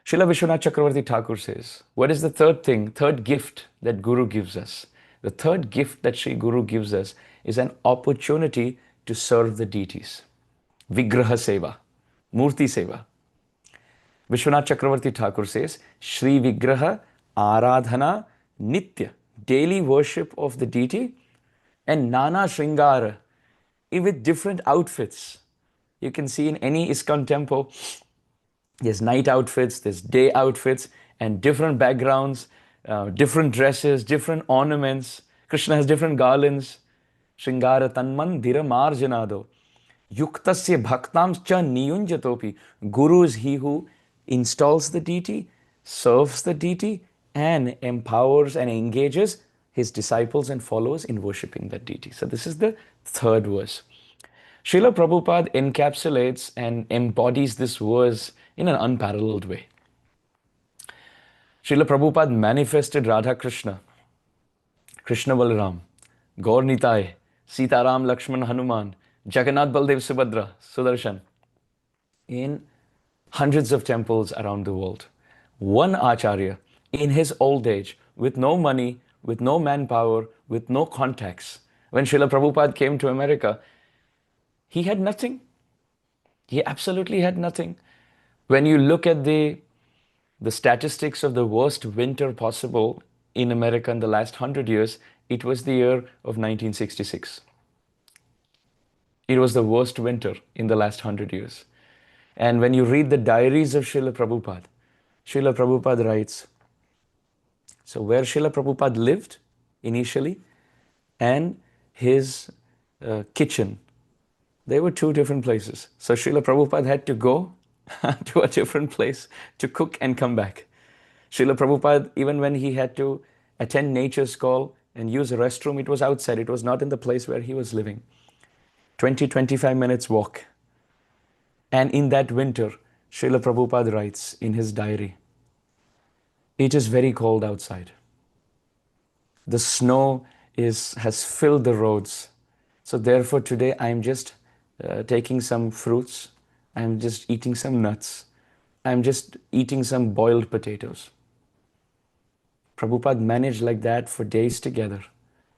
Srila Vishwanath Chakravarti Thakur says, what is the third gift that Guru gives us? The third gift that Sri Guru gives us is an opportunity to serve the deities. Vigraha Seva, Murti Seva. Vishwanath Chakravarti Thakur says, Shri Vigraha Aradhana Nitya, daily worship of the deity, and Nana Shringara, with different outfits. You can see in any ISKCON temple, there's night outfits, there's day outfits, and different backgrounds, different dresses, different ornaments. Krishna has different garlands. Shringara Tanmandira Marjanado. Yuktasya Bhaktamscha Niyunjatopi. Guru is he who installs the deity, serves the deity, and empowers and engages his disciples and followers in worshipping that deity. So this is the third verse. Srila Prabhupada encapsulates and embodies this verse in an unparalleled way. Srila Prabhupada manifested Radha Krishna, Krishna Balaram, Gaur Nitai, Sita Ram Lakshman Hanuman, Jagannath Baldev Subhadra, Sudarshan in hundreds of temples around the world. One Acharya in his old age, with no money, with no manpower, with no contacts. When Srila Prabhupada came to America, he had nothing. He absolutely had nothing. When you look at the statistics of the worst winter possible in America in the last 100 years, it was the year of 1966. It was the worst winter in the last 100 years. And when you read the diaries of Srila Prabhupada writes, so where Srila Prabhupada lived initially and his kitchen, they were two different places. So Srila Prabhupada had to go to a different place to cook and come back. Srila Prabhupada, even when he had to attend nature's call and use a restroom, it was outside. It was not in the place where he was living. 20-25 minutes walk. And in that winter, Srila Prabhupada writes in his diary, it is very cold outside. The snow has filled the roads. So therefore today I'm just taking some fruits. I'm just eating some nuts. I'm just eating some boiled potatoes. Prabhupada managed like that for days together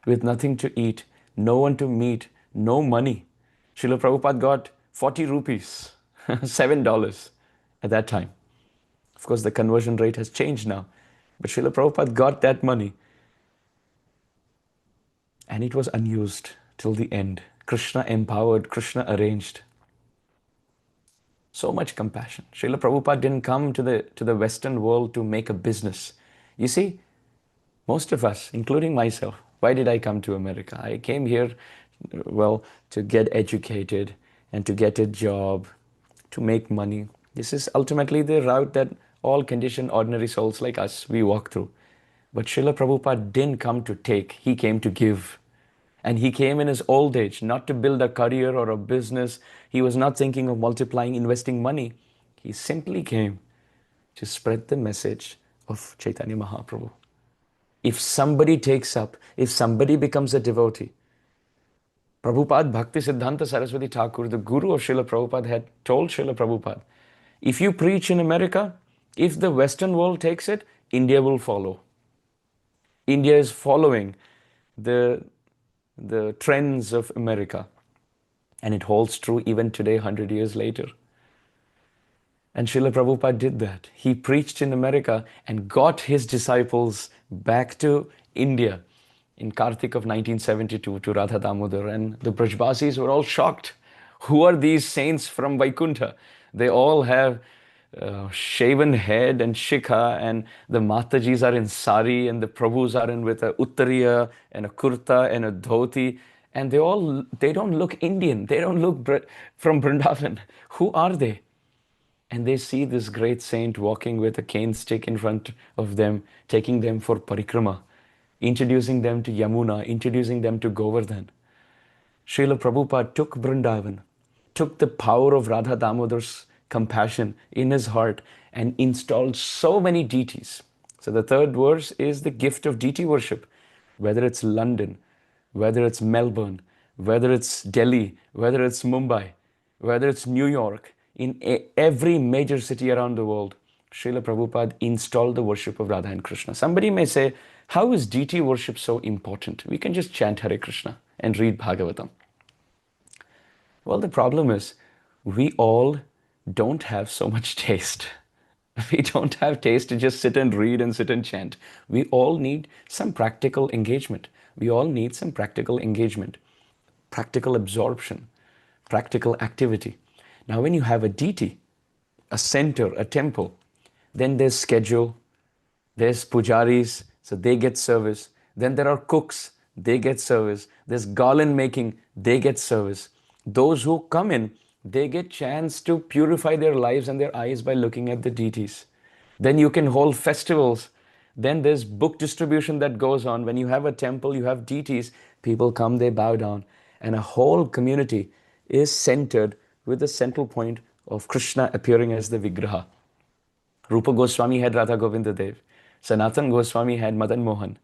with nothing to eat, no one to meet, no money. Srila Prabhupada got 40 rupees, $7 at that time. Of course, the conversion rate has changed now. But Srila Prabhupada got that money. And it was unused till the end. Krishna empowered, Krishna arranged. So much compassion. Srila Prabhupada didn't come to the Western world to make a business. You see, most of us, including myself, why did I come to America? I came here, well, to get educated and to get a job, to make money. This is ultimately the route that all conditioned ordinary souls like us, we walk through. But Srila Prabhupada didn't come to take, he came to give. And he came in his old age, not to build a career or a business. He was not thinking of multiplying, investing money. He simply came to spread the message of Chaitanya Mahaprabhu. If somebody takes up, if somebody becomes a devotee, Prabhupada Bhakti Siddhanta Saraswati Thakur, the guru of Srila Prabhupada, had told Srila Prabhupada, if you preach in America, if the Western world takes it, India will follow. India is following the trends of America. And it holds true even today, 100 years later. And Srila Prabhupada did that. He preached in America and got his disciples back to India in Kartik of 1972 to Radha Damodar. And the Brajbasis were all shocked. Who are these saints from Vaikuntha? They all have shaven head and shikha, and the Matajis are in sari, and the Prabhus are in with a uttariya and a kurta and a dhoti. And they don't look Indian. They don't look from Vrindavan. Who are they? And they see this great saint walking with a cane stick in front of them, taking them for parikrama, introducing them to Yamuna, introducing them to Govardhan. Srila Prabhupada took Vrindavan, took the power of Radha Damodar's compassion in his heart and installed so many deities. So the third verse is the gift of deity worship, whether it's London, whether it's Melbourne, whether it's Delhi, whether it's Mumbai, whether it's New York, in every major city around the world, Srila Prabhupada installed the worship of Radha and Krishna. Somebody may say, how is deity worship so important? We can just chant Hare Krishna and read Bhagavatam. Well, the problem is, we all don't have so much taste. We don't have taste to just sit and read and sit and chant. We all need some practical engagement. We all need some practical engagement, practical absorption, practical activity. Now, when you have a deity, a center, a temple, then there's schedule, there's pujaris, so they get service. Then there are cooks, they get service. There's garland making, they get service. Those who come in, they get chance to purify their lives and their eyes by looking at the deities. Then you can hold festivals. Then there's book distribution that goes on. When you have a temple, you have deities, people come, they bow down. And a whole community is centered with the central point of Krishna appearing as the Vigraha. Rupa Goswami had Radha Govinda Dev. Sanatan Goswami had Madan Mohan.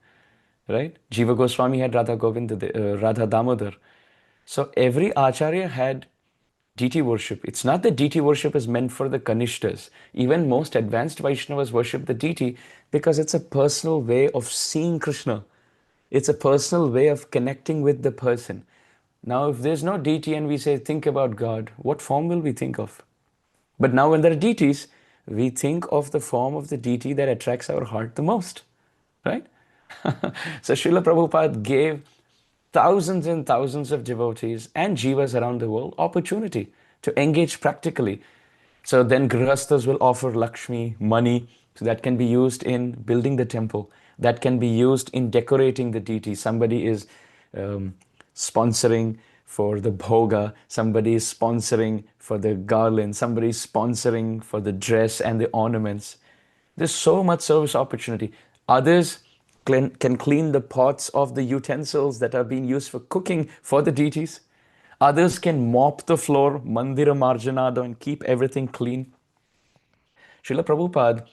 Right? Jiva Goswami had Radha Govinda, Radha Damodar. So every acharya had deity worship. It's not that deity worship is meant for the Kanishtas. Even most advanced Vaishnavas worship the deity because it's a personal way of seeing Krishna. It's a personal way of connecting with the person. Now, if there's no deity and we say, think about God, what form will we think of? But now when there are deities, we think of the form of the deity that attracts our heart the most, right? So Srila Prabhupada gave thousands and thousands of devotees and jivas around the world opportunity to engage practically. So then grihasthas will offer Lakshmi, money, so that can be used in building the temple, that can be used in decorating the deity. Somebody is sponsoring for the bhoga, somebody is sponsoring for the garland, somebody is sponsoring for the dress and the ornaments. There's so much service opportunity. Others can clean the pots of the utensils that are being used for cooking for the deities. Others can mop the floor, mandira marjanada, and keep everything clean. Srila Prabhupada,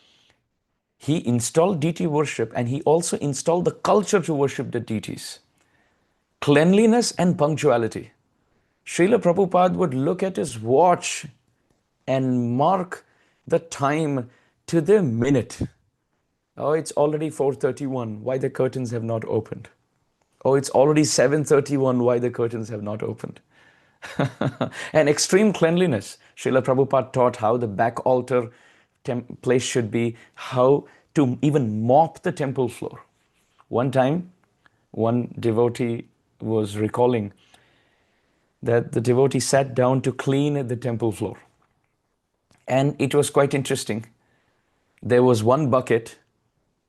he installed deity worship and he also installed the culture to worship the deities. Cleanliness and punctuality. Srila Prabhupada would look at his watch and mark the time to the minute. Oh, it's already 4:31. Why the curtains have not opened? Oh, it's already 7:31. Why the curtains have not opened? And extreme cleanliness. Srila Prabhupada taught how the back altar place should be, how to even mop the temple floor. One time, one devotee was recalling that the devotee sat down to clean the temple floor. And it was quite interesting. There was one bucket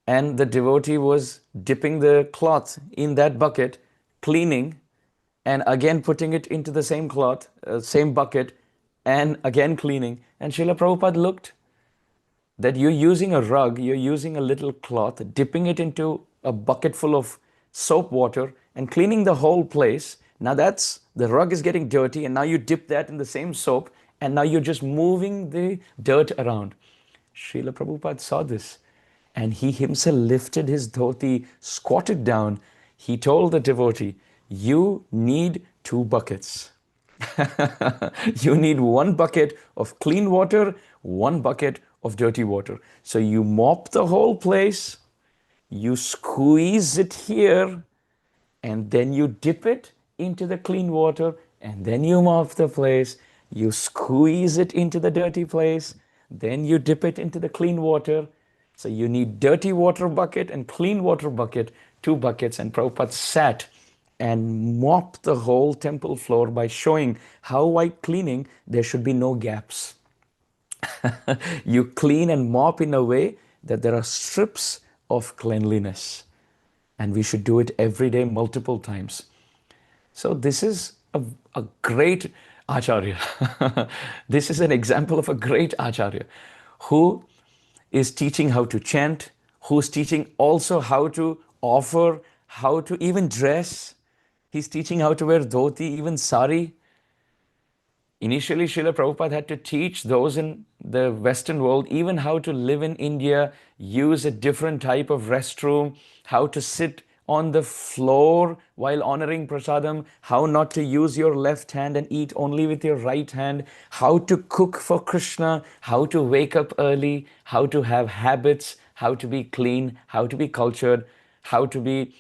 and the devotee was dipping the cloth in that bucket, cleaning, and again putting it into the same cloth, same bucket, and again cleaning. And Srila Prabhupada looked that you're using a rug, you're using a little cloth, dipping it into a bucket full of soap water and cleaning the whole place. Now the rug is getting dirty and now you dip that in the same soap and now you're just moving the dirt around. Srila Prabhupada saw this and he himself lifted his dhoti, squatted down. He told the devotee, you need 2 buckets. You need 1 bucket of clean water, 1 bucket of dirty water. So you mop the whole place, you squeeze it here, and then you dip it into the clean water, and then you mop the place, you squeeze it into the dirty place, then you dip it into the clean water. So you need dirty water bucket and clean water bucket, 2 buckets. And Prabhupada sat and mopped the whole temple floor by showing how while cleaning, there should be no gaps. You clean and mop in a way that there are strips of cleanliness. And we should do it every day, multiple times. So this is a great acharya. This is an example of a great acharya who is teaching how to chant, who's teaching also how to offer, how to even dress. He's teaching how to wear dhoti, even sari. Initially, Srila Prabhupada had to teach those in the Western world even how to live in India, use a different type of restroom, how to sit on the floor while honoring prasadam, how not to use your left hand and eat only with your right hand, how to cook for Krishna, how to wake up early, how to have habits, how to be clean, how to be cultured, how to be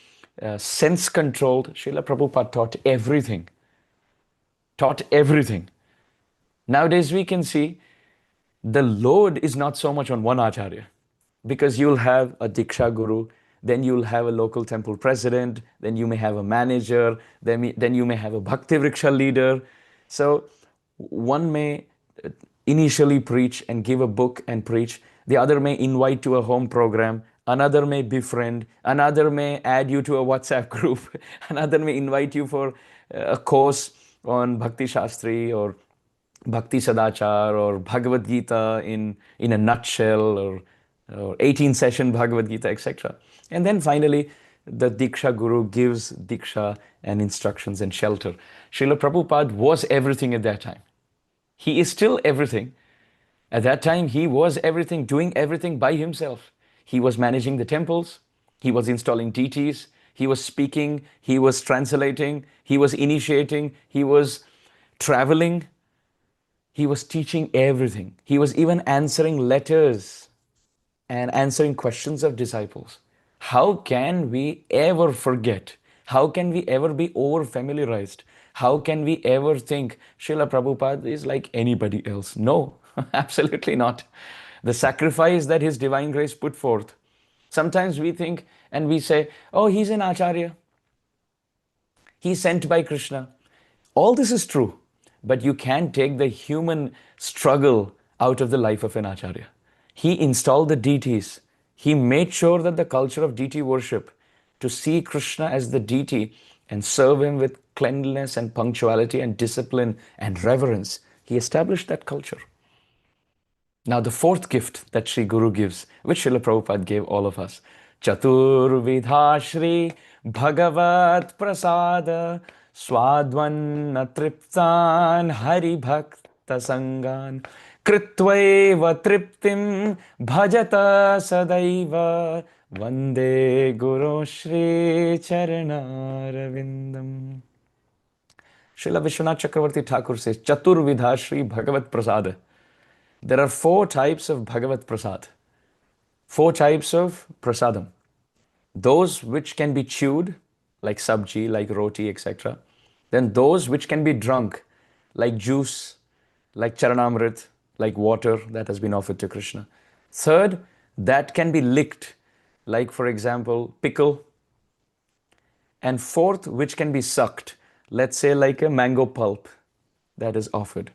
sense controlled. Srila Prabhupada taught everything. Taught everything. Nowadays we can see the load is not so much on one acharya because you'll have a Diksha Guru, then you'll have a local temple president, then you may have a manager, then you may have a Bhakti Vriksha leader. So one may initially preach and give a book and preach, the other may invite to a home program, another may befriend, another may add you to a WhatsApp group, another may invite you for a course on Bhakti Shastri or Bhakti Sadachar or Bhagavad Gita in a nutshell or or 18 session Bhagavad Gita, etc. And then finally, the Diksha Guru gives Diksha and instructions and shelter. Srila Prabhupada was everything at that time. He is still everything. At that time, he was everything, doing everything by himself. He was managing the temples, he was installing deities, he was speaking, he was translating, he was initiating, he was traveling, he was teaching everything. He was even answering letters and answering questions of disciples. How can we ever forget? How can we ever be over familiarized? How can we ever think Srila Prabhupada is like anybody else? No, absolutely not. The sacrifice that His Divine Grace put forth. Sometimes we think and we say, oh, he's an Acharya. He's sent by Krishna. All this is true, but you can't take the human struggle out of the life of an Acharya. He installed the deities. He made sure that the culture of deity worship, to see Krishna as the deity and serve him with cleanliness and punctuality and discipline and reverence, he established that culture. Now, the fourth gift that Sri Guru gives, which Srila Prabhupada gave all of us, Chaturvidha Shri Bhagavat Prasada Swadvanna Triptan Hari Bhakta Sangan Kritvaiva Triptim Bhajata Sadaiva Vande Guru Shri Charanaravindam. Srila Vishwanath Chakravarti Thakur says, Chaturvidha Shri Bhagavat Prasada. There are 4 types of Bhagavat Prasad, 4 types of prasadam. Those which can be chewed, like sabji, like roti, etc. Then those which can be drunk, like juice, like charanamrit, like water that has been offered to Krishna. Third, that can be licked, like for example, pickle. And fourth, which can be sucked, let's say like a mango pulp that is offered.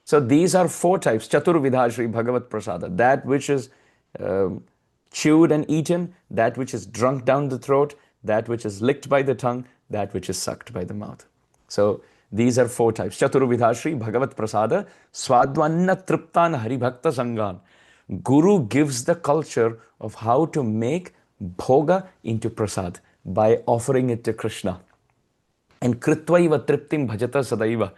So these are 4 types, Chaturvidha Shri Bhagavat Prasada, that which is chewed and eaten, that which is drunk down the throat, that which is licked by the tongue, that which is sucked by the mouth. So these are 4 types, Chaturvidha Shri Bhagavat Prasada, Swadvanna Triptan Hari Bhakta Sangan. Guru gives the culture of how to make bhoga into prasad by offering it to Krishna. And Kritvaiva Triptim Bhajata Sadaiva.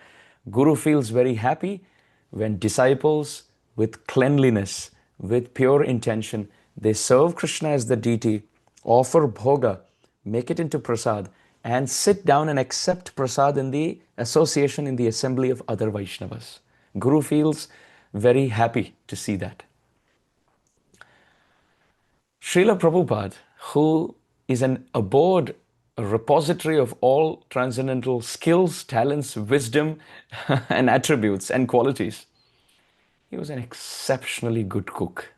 Guru feels very happy when disciples with cleanliness, with pure intention, they serve Krishna as the deity, offer bhoga, make it into prasad, and sit down and accept prasad in the association, in the assembly of other Vaishnavas. Guru feels very happy to see that. Srila Prabhupada, who is an abode, a repository of all transcendental skills, talents, wisdom, and attributes and qualities, he was an exceptionally good cook.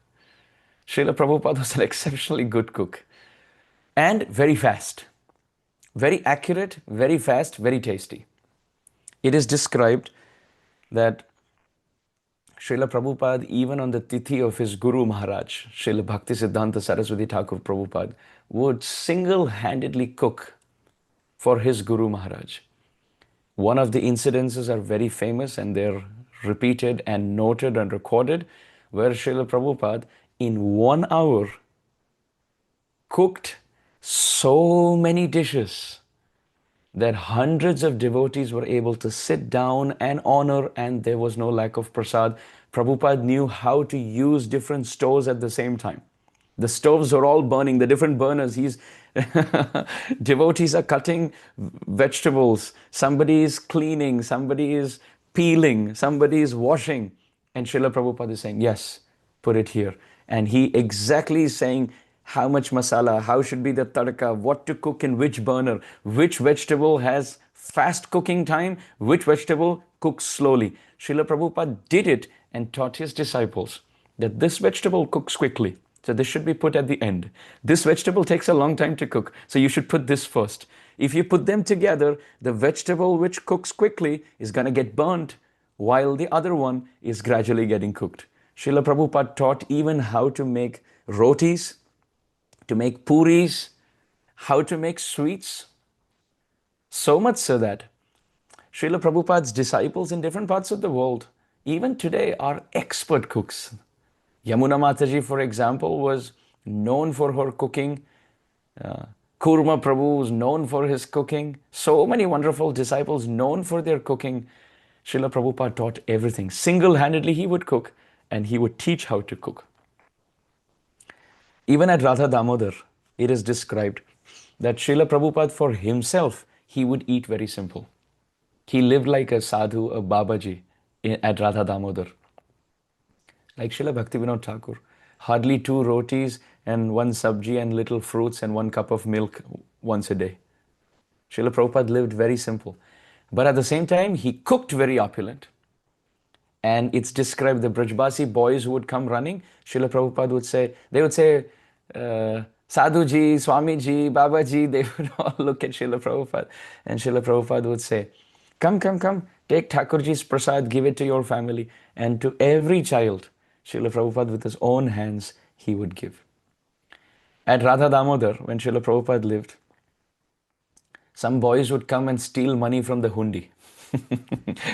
Srila Prabhupada was an exceptionally good cook and very fast, very accurate, very fast, very tasty. It is described that Srila Prabhupada, even on the tithi of his Guru Maharaj, Srila Bhaktisiddhanta Saraswati Thakur Prabhupada, would single-handedly cook for his Guru Maharaj. One of the incidences are very famous and they're repeated and noted and recorded, where Srila Prabhupada in 1 hour cooked so many dishes that hundreds of devotees were able to sit down and honor, and there was no lack of prasad. Prabhupada knew how to use different stoves at the same time. The stoves are all burning, the different burners. Devotees are cutting vegetables, somebody is cleaning, somebody is peeling, somebody is washing. And Srila Prabhupada is saying, yes, put it here. And he exactly is saying how much masala, how should be the tadka, what to cook in which burner, which vegetable has fast cooking time, which vegetable cooks slowly. Srila Prabhupada did it and taught his disciples that this vegetable cooks quickly, so this should be put at the end. This vegetable takes a long time to cook, so you should put this first. If you put them together, the vegetable which cooks quickly is going to get burnt, while the other one is gradually getting cooked. Srila Prabhupada taught even how to make rotis, to make puris, how to make sweets. So much so that Srila Prabhupada's disciples in different parts of the world, even today, are expert cooks. Yamuna Mataji, for example, was known for her cooking. Kurma Prabhu was known for his cooking. So many wonderful disciples known for their cooking. Srila Prabhupada taught everything. Single-handedly he would cook and he would teach how to cook. Even at Radha Damodar, it is described that Srila Prabhupada for himself, he would eat very simple. He lived like a sadhu, a Babaji at Radha Damodar. Like Srila Bhaktivinoda Thakur, hardly 2 rotis and 1 sabji and little fruits and 1 cup of milk once a day. Srila Prabhupada lived very simple. But at the same time, he cooked very opulent. And it's described the Brajbasi boys who would come running, Srila Prabhupada would say, they would say, Sadhuji, Swamiji, Babaji, they would all look at Srila Prabhupada. And Srila Prabhupada would say, come, come, come, take Thakurji's prasad, give it to your family. And to every child, Srila Prabhupada with his own hands, he would give. At Radha Damodar, when Srila Prabhupada lived, some boys would come and steal money from the hundi.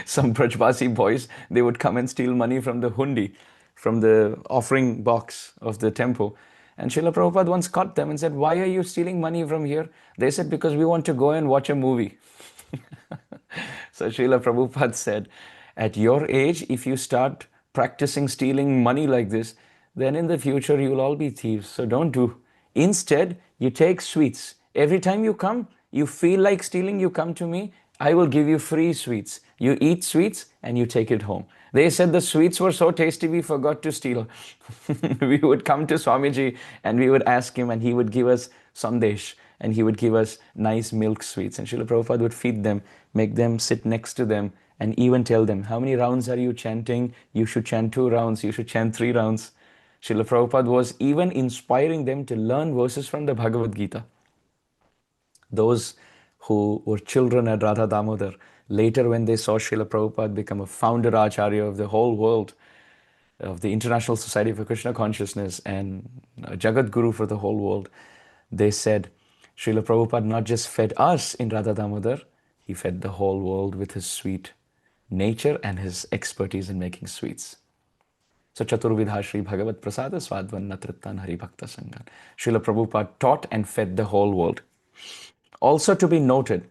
Some Brajbasi boys, they would come and steal money from the hundi, from the offering box of the temple. And Srila Prabhupada once caught them and said, why are you stealing money from here? They said, because we want to go and watch a movie. So Srila Prabhupada said, at your age, if you start practicing stealing money like this, then in the future you will all be thieves. So don't do. Instead, you take sweets. Every time you come, you feel like stealing, you come to me, I will give you free sweets. You eat sweets and you take it home. They said the sweets were so tasty, we forgot to steal. We would come to Swamiji and we would ask him and he would give us sandesh and he would give us nice milk sweets. And Srila Prabhupada would feed them, make them sit next to them and even tell them, how many rounds are you chanting? You should chant 2 rounds, you should chant 3 rounds. Srila Prabhupada was even inspiring them to learn verses from the Bhagavad Gita. Those who were children at Radha Damodar, later when they saw Srila Prabhupada become a founder Acharya of the whole world, of the International Society for Krishna Consciousness and a Jagat Guru for the whole world, they said, Srila Prabhupada not just fed us in Radha Damodar, he fed the whole world with his sweet nature and his expertise in making sweets. So Chaturvidha Shri Bhagavat Prasada Swadvan Natrittan Hari Bhakta Sangan. Srila Prabhupada taught and fed the whole world. Also to be noted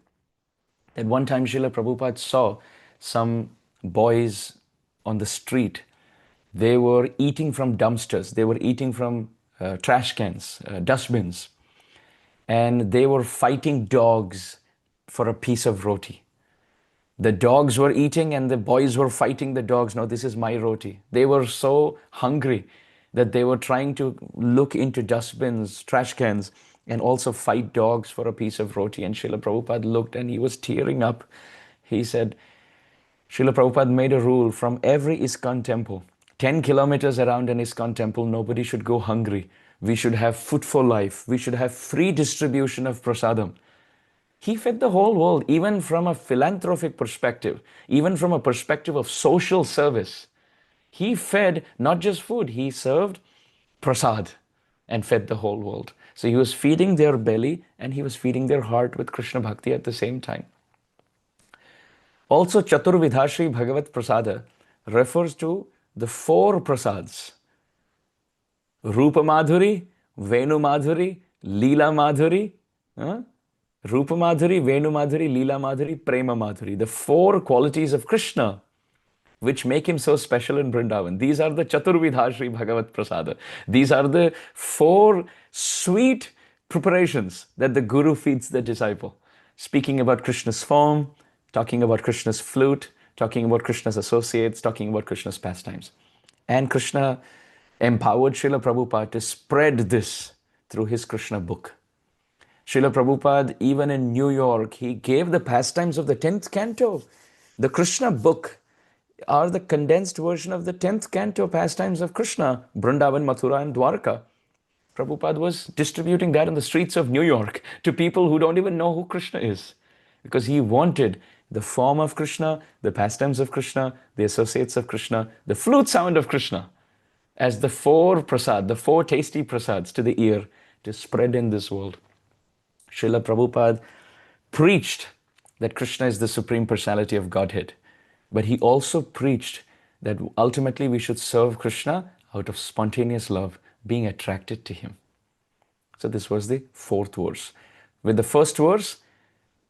that one time Srila Prabhupada saw some boys on the street. They were eating from dumpsters. They were eating from trash cans, dustbins. And they were fighting dogs for a piece of roti. The dogs were eating and the boys were fighting the dogs. No, this is my roti. They were so hungry that they were trying to look into dustbins, trash cans, and also fight dogs for a piece of roti. And Srila Prabhupada looked and he was tearing up. He said, Srila Prabhupada made a rule from every ISKCON temple, 10 kilometers around an ISKCON temple, nobody should go hungry. We should have food for life. We should have free distribution of prasadam. He fed the whole world, even from a philanthropic perspective, even from a perspective of social service. He fed not just food, he served prasad and fed the whole world. So he was feeding their belly and he was feeding their heart with Krishna Bhakti at the same time. Also, Chaturvidha Shri Bhagavat Prasada refers to the 4 prasads. Rupa Madhuri, Venu Madhuri, Leela Madhuri, Rupa Madhuri, Venu Madhuri, Leela Madhuri, Prema Madhuri. The 4 qualities of Krishna which make him so special in Vrindavan. These are the Chaturvidha Shri Bhagavat Prasada. These are the 4 sweet preparations that the Guru feeds the disciple. Speaking about Krishna's form, talking about Krishna's flute, talking about Krishna's associates, talking about Krishna's pastimes. And Krishna empowered Srila Prabhupada to spread this through his Krishna book. Srila Prabhupada, even in New York, he gave the pastimes of the 10th canto. The Krishna book are the condensed version of the 10th canto pastimes of Krishna, Vrindavan, Mathura and Dwarka. Prabhupada was distributing that on the streets of New York to people who don't even know who Krishna is. Because he wanted the form of Krishna, the pastimes of Krishna, the associates of Krishna, the flute sound of Krishna as the 4 prasad, the 4 tasty prasads to the ear to spread in this world. Srila Prabhupada preached that Krishna is the Supreme Personality of Godhead. But he also preached that ultimately we should serve Krishna out of spontaneous love, being attracted to him. So this was the fourth verse. With the first verse,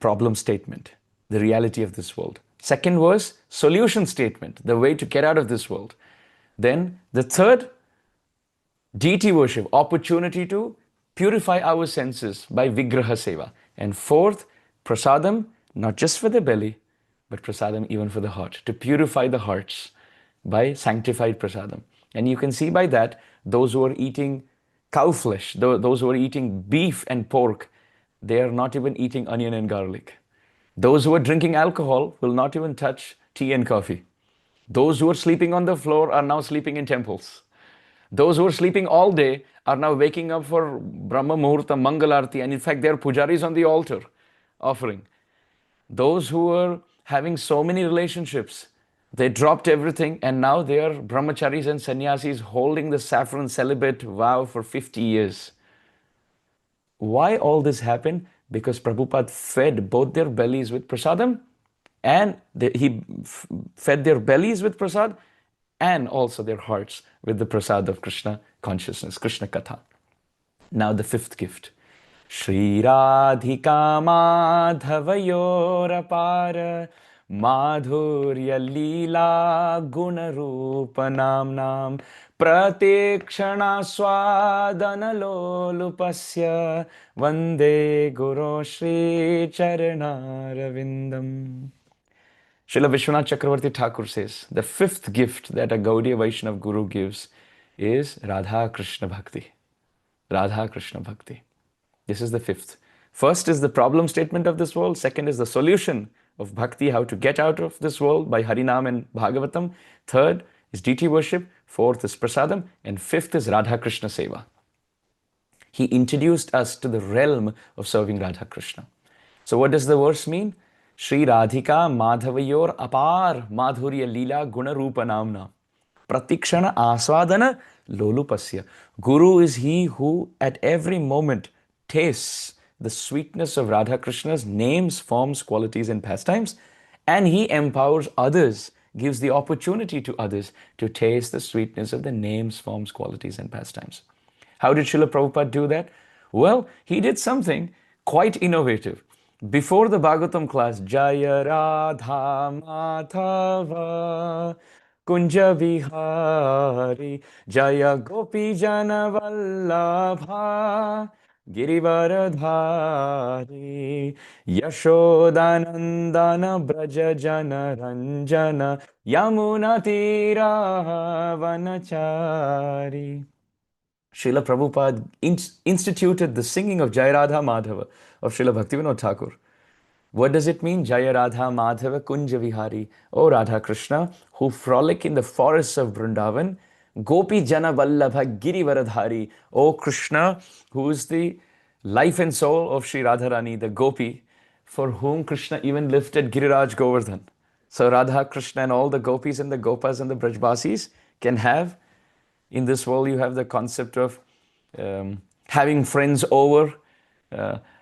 problem statement, the reality of this world. Second verse, solution statement, the way to get out of this world. Then the third, deity worship, opportunity to purify our senses by Vigraha Seva. And fourth, prasadam, not just for the belly, but prasadam even for the heart, to purify the hearts by sanctified prasadam. And you can see by that, those who are eating cow flesh, those who are eating beef and pork, they are not even eating onion and garlic. Those who are drinking alcohol will not even touch tea and coffee. Those who are sleeping on the floor are now sleeping in temples. Those who are sleeping all day are now waking up for Brahma Muhurta, Mangalarti, and in fact, they are pujaris on the altar offering. Those who were having so many relationships, they dropped everything and now they are brahmacharis and sannyasis holding the saffron celibate vow for 50 years. Why all this happened? Because Prabhupada fed both their bellies with prasadam and he fed their bellies with prasad and also their hearts with the prasad of Krishna consciousness, Krishna Katha. Now the fifth gift. Shri Radhika Madhavayorapara Madhurya Leela Gunarupa Namnam Pratikshana Swadanalolupasya Vande Guru Shri Charanaravindam. Srila Vishwanath Chakravarti Thakur says, the fifth gift that a Gaudiya Vaishnav Guru gives is Radha Krishna Bhakti. Radha Krishna Bhakti. This is the fifth. First is the problem statement of this world. Second is the solution of bhakti, how to get out of this world by Harinam and Bhagavatam. Third is deity worship. Fourth is prasadam. And fifth is Radha Krishna Seva. He introduced us to the realm of serving Radha Krishna. So what does the verse mean? Shri Radhika Madhavayor Apar Madhurya Leela Gunarupa Namna Pratikshana Aswadana Lolupasya. Guru is he who at every moment tastes the sweetness of Radha Krishna's names, forms, qualities, and pastimes, and he empowers others, gives the opportunity to others to taste the sweetness of the names, forms, qualities, and pastimes. How did Srila Prabhupada do that? Well, he did something quite innovative. Before the Bhagavatam class, Jaya Radha Madhava Kunja Vihari Jaya Gopi Jana Vallabha Girivaradhari Yashodanandana Braja Jana Ranjana Yamuna Tira Vanachari. Srila Prabhupada instituted the singing of Jai Radha Madhava of Srila Bhaktivinoda Thakur. What does it mean? Jaya Radha Madhava Kunja Vihari. O Radha Krishna, who frolic in the forests of Vrindavan. Gopi Jana Vallabha Girivaradhari. O Krishna, who is the life and soul of Sri Radharani, the Gopi, for whom Krishna even lifted Giriraj Govardhan. So Radha Krishna and all the Gopis and the Gopas and the Brajbasis can have, in this world you have the concept of having friends over,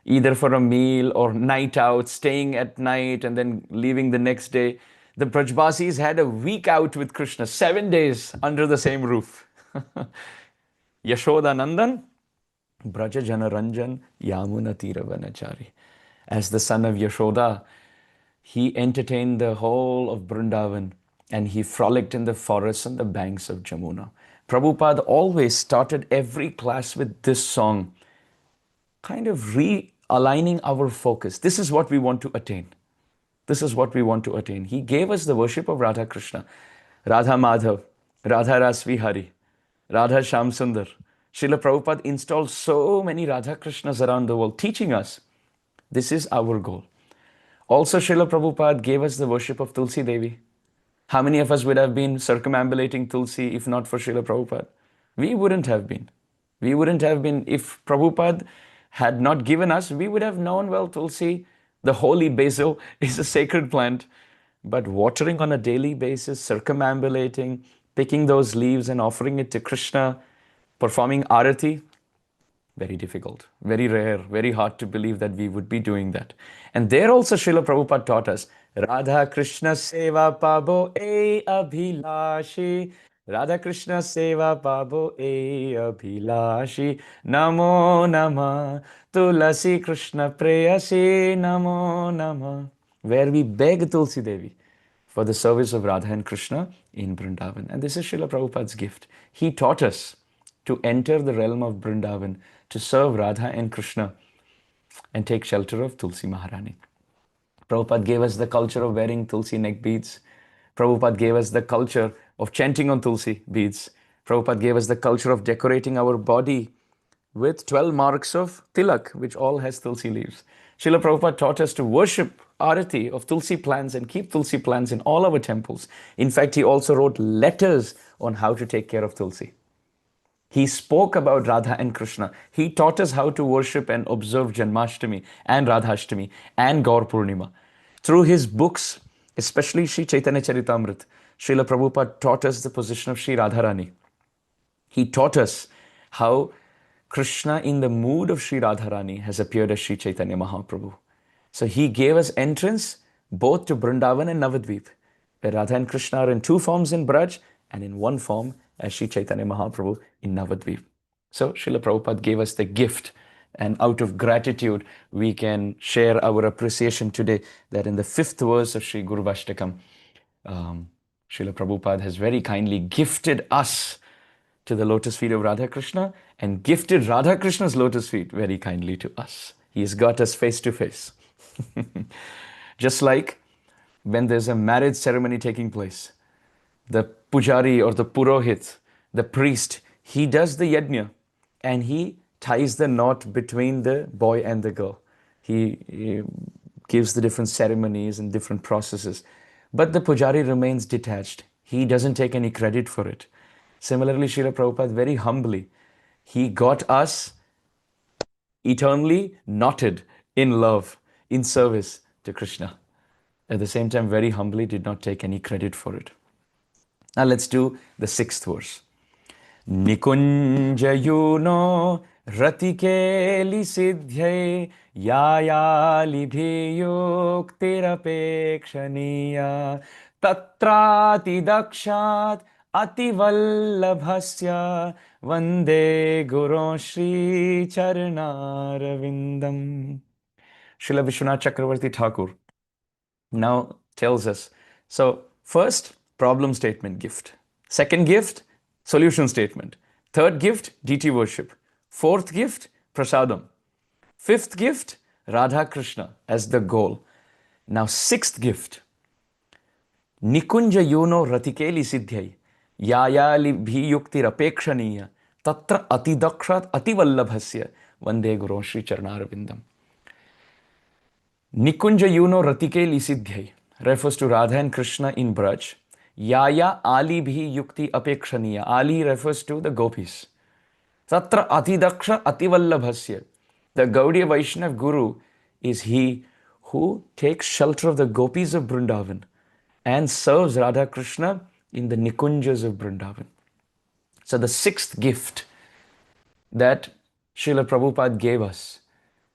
either for a meal or night out, staying at night and then leaving the next day. The Brajbasis had a week out with Krishna, 7 days under the same roof. Yashoda Nandan, Braja Jana Ranjan, Yamuna Tira Vanachari. As the son of Yashoda, he entertained the whole of Vrindavan and he frolicked in the forests and the banks of Jamuna. Prabhupada always started every class with this song, kind of realigning our focus. This is what we want to attain. This is what we want to attain. He gave us the worship of Radha Krishna, Radha Madhav, Radha Rasvihari, Radha Shamsundar. Srila Prabhupada installed so many Radha Krishnas around the world, teaching us this is our goal. Also, Srila Prabhupada gave us the worship of Tulsi Devi. How many of us would have been circumambulating Tulsi if not for Srila Prabhupada? We wouldn't have been. We wouldn't have been. If Prabhupada had not given us, we would have known, well, Tulsi, the holy basil, is a sacred plant. But watering on a daily basis, circumambulating, picking those leaves and offering it to Krishna, performing arati, very difficult, very rare, very hard to believe that we would be doing that. And there also Srila Prabhupada taught us, Radha Krishna Seva Pabo E Abhilashi Radha Krishna Seva Pabo E Abhilashi Namo Nama Tulasi Krishna Preyasi Namo Nama, where we beg Tulsi Devi for the service of Radha and Krishna in Vrindavan. And this is Srila Prabhupada's gift. He taught us to enter the realm of Vrindavan, to serve Radha and Krishna and take shelter of Tulsi Maharani. Prabhupada gave us the culture of wearing Tulsi neck beads. Prabhupada gave us the culture of chanting on Tulsi beads. Prabhupada gave us the culture of decorating our body with 12 marks of tilak, which all has Tulsi leaves. Srila Prabhupada taught us to worship arati of Tulsi plants and keep Tulsi plants in all our temples. In fact, he also wrote letters on how to take care of Tulsi. He spoke about Radha and Krishna. He taught us how to worship and observe Janmashtami and Radhashtami and Gaur Purnima. Through his books, especially Sri Chaitanya Charitamrita, Srila Prabhupada taught us the position of Sri Radharani. He taught us how Krishna in the mood of Sri Radharani has appeared as Sri Chaitanya Mahaprabhu. So he gave us entrance both to Vrindavan and Navadvip, where Radha and Krishna are in two forms in Braj and in one form as Sri Chaitanya Mahaprabhu in Navadvip. So Srila Prabhupada gave us the gift, and out of gratitude, we can share our appreciation today that in the 5th verse of Sri Guru Vashtakam, Srila Prabhupada has very kindly gifted us to the lotus feet of Radha Krishna and gifted Radha Krishna's lotus feet very kindly to us. He has got us face to face. Just like when there's a marriage ceremony taking place, the pujari or the purohit, the priest, he does the yajna and he ties the knot between the boy and the girl. He gives the different ceremonies and different processes. But the pujari remains detached. He doesn't take any credit for it. Similarly, Srila Prabhupada, very humbly, he got us eternally knotted in love, in service to Krishna. At the same time, very humbly, did not take any credit for it. Now let's do the 6th verse. Nikunjayuno ratikeli siddhye yayali bhiyuktirapekshaniya tatrati dakshat ativallabhasya vande guru shri charnaravindam. Srila Vishwanath Chakravarti Thakur now tells us, so first, problem statement gift. Second gift, solution statement. Third gift, deity worship. Fourth gift, prasadam. Fifth gift, Radha Krishna as the goal. Now 6th gift, Nikunja yuno ratikeli siddhyai yayali bhiyukti rapekshaniya tatra atidakshat ativallabhasya vande guru shri charnaravindam. Nikunja yuno ratikeli siddhyai refers to Radha and Krishna in Braj. Yaya Ali bhi yukti apekshaniya. Ali refers to the gopis. Tatra atidaksha ativallabhasya. The Gaudiya Vaishnav Guru is he who takes shelter of the gopis of Vrindavan and serves Radha Krishna in the Nikunjas of Vrindavan. So the 6th gift that Srila Prabhupada gave us,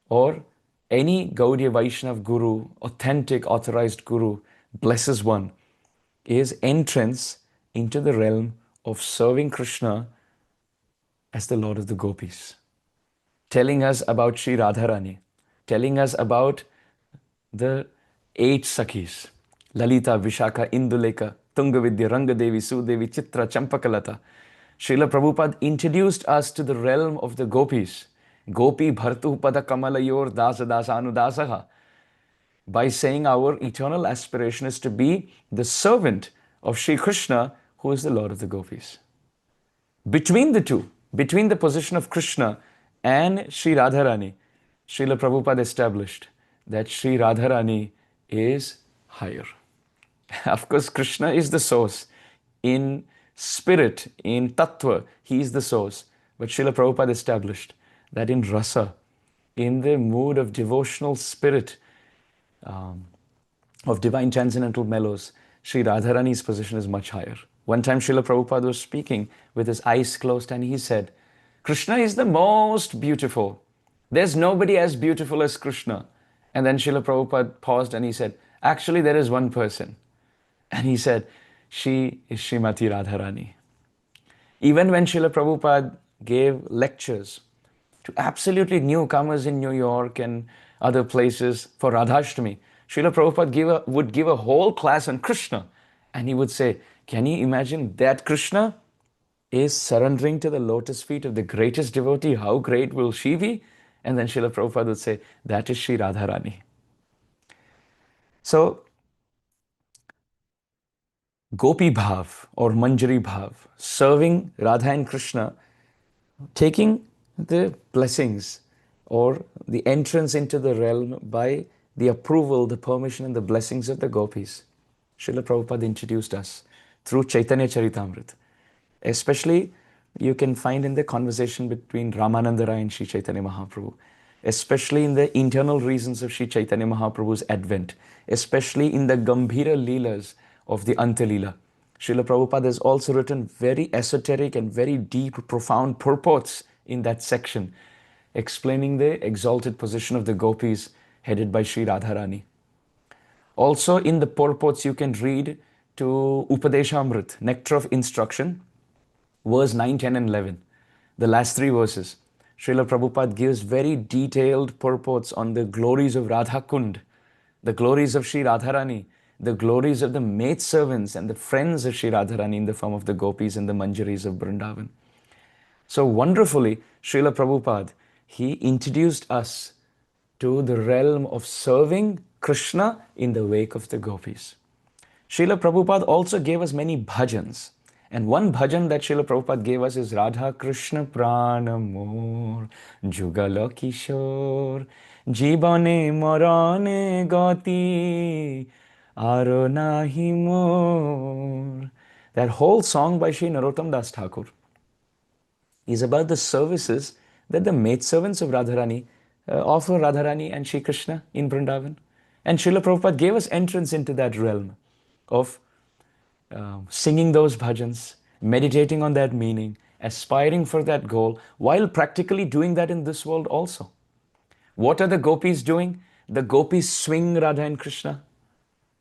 or any Gaudiya Vaishnav Guru, authentic authorized Guru, blesses one, is entrance into the realm of serving Krishna as the Lord of the Gopis. Telling us about Sri Radharani, telling us about the 8 Sakhis, Lalita, Vishakha, Induleka, Tungavidya, Rangadevi, Sudevi, Chitra, Champakalata. Srila Prabhupada introduced us to the realm of the Gopis. Gopi Bhartu Pada Kamalayor Dasa Dasanu Dasaha. By saying our eternal aspiration is to be the servant of Sri Krishna, who is the Lord of the Gopis. Between the two, between the position of Krishna and Sri Radharani, Srila Prabhupada established that Sri Radharani is higher. Of course, Krishna is the source. In spirit, in tattva, he is the source. But Srila Prabhupada established that in rasa, in the mood of devotional spirit, of divine transcendental mellows, Sri Radharani's position is much higher. One time Srila Prabhupada was speaking with his eyes closed and he said, Krishna is the most beautiful. There's nobody as beautiful as Krishna. And then Srila Prabhupada paused and he said, actually there is one person. And he said, she is Srimati Radharani. Even when Srila Prabhupada gave lectures to absolutely newcomers in New York and other places for Radhashtami, Srila Prabhupada would give a whole class on Krishna. And he would say, can you imagine that Krishna is surrendering to the lotus feet of the greatest devotee? How great will she be? And then Srila Prabhupada would say, that is Sri Radharani. So, Gopi Bhav or Manjari Bhav, serving Radha and Krishna, taking the blessings or the entrance into the realm by the approval, the permission, and the blessings of the gopis. Srila Prabhupada introduced us through Chaitanya Charitamrita. Especially, you can find in the conversation between Ramananda Rai and Sri Chaitanya Mahaprabhu, especially in the internal reasons of Sri Chaitanya Mahaprabhu's advent, especially in the Gambhira Leelas of the Anta Leela. Srila Prabhupada has also written very esoteric and very deep, profound purports in that section, explaining the exalted position of the gopis headed by Sri Radharani. Also, in the purports, you can read to Upadeshamrit, Nectar of Instruction, verse 9, 10, and 11, the last three verses. Srila Prabhupada gives very detailed purports on the glories of Radha Kund, the glories of Sri Radharani, the glories of the maidservants and the friends of Sri Radharani in the form of the gopis and the manjaris of Vrindavan. So wonderfully, Srila Prabhupada, he introduced us to the realm of serving Krishna in the wake of the gopis. Srila Prabhupada also gave us many bhajans. And one bhajan that Srila Prabhupada gave us is Radha Krishna Prana Mor Jugala Kishore Jibane Morane Gati Aro Nahi Mor. That whole song by Sri Narottam Das Thakur is about the services that the maidservants of Radharani offer Radharani and Sri Krishna in Vrindavan. And Srila Prabhupada gave us entrance into that realm of singing those bhajans, meditating on that meaning, aspiring for that goal, while practically doing that in this world also. What are the gopis doing? The gopis swing Radha and Krishna,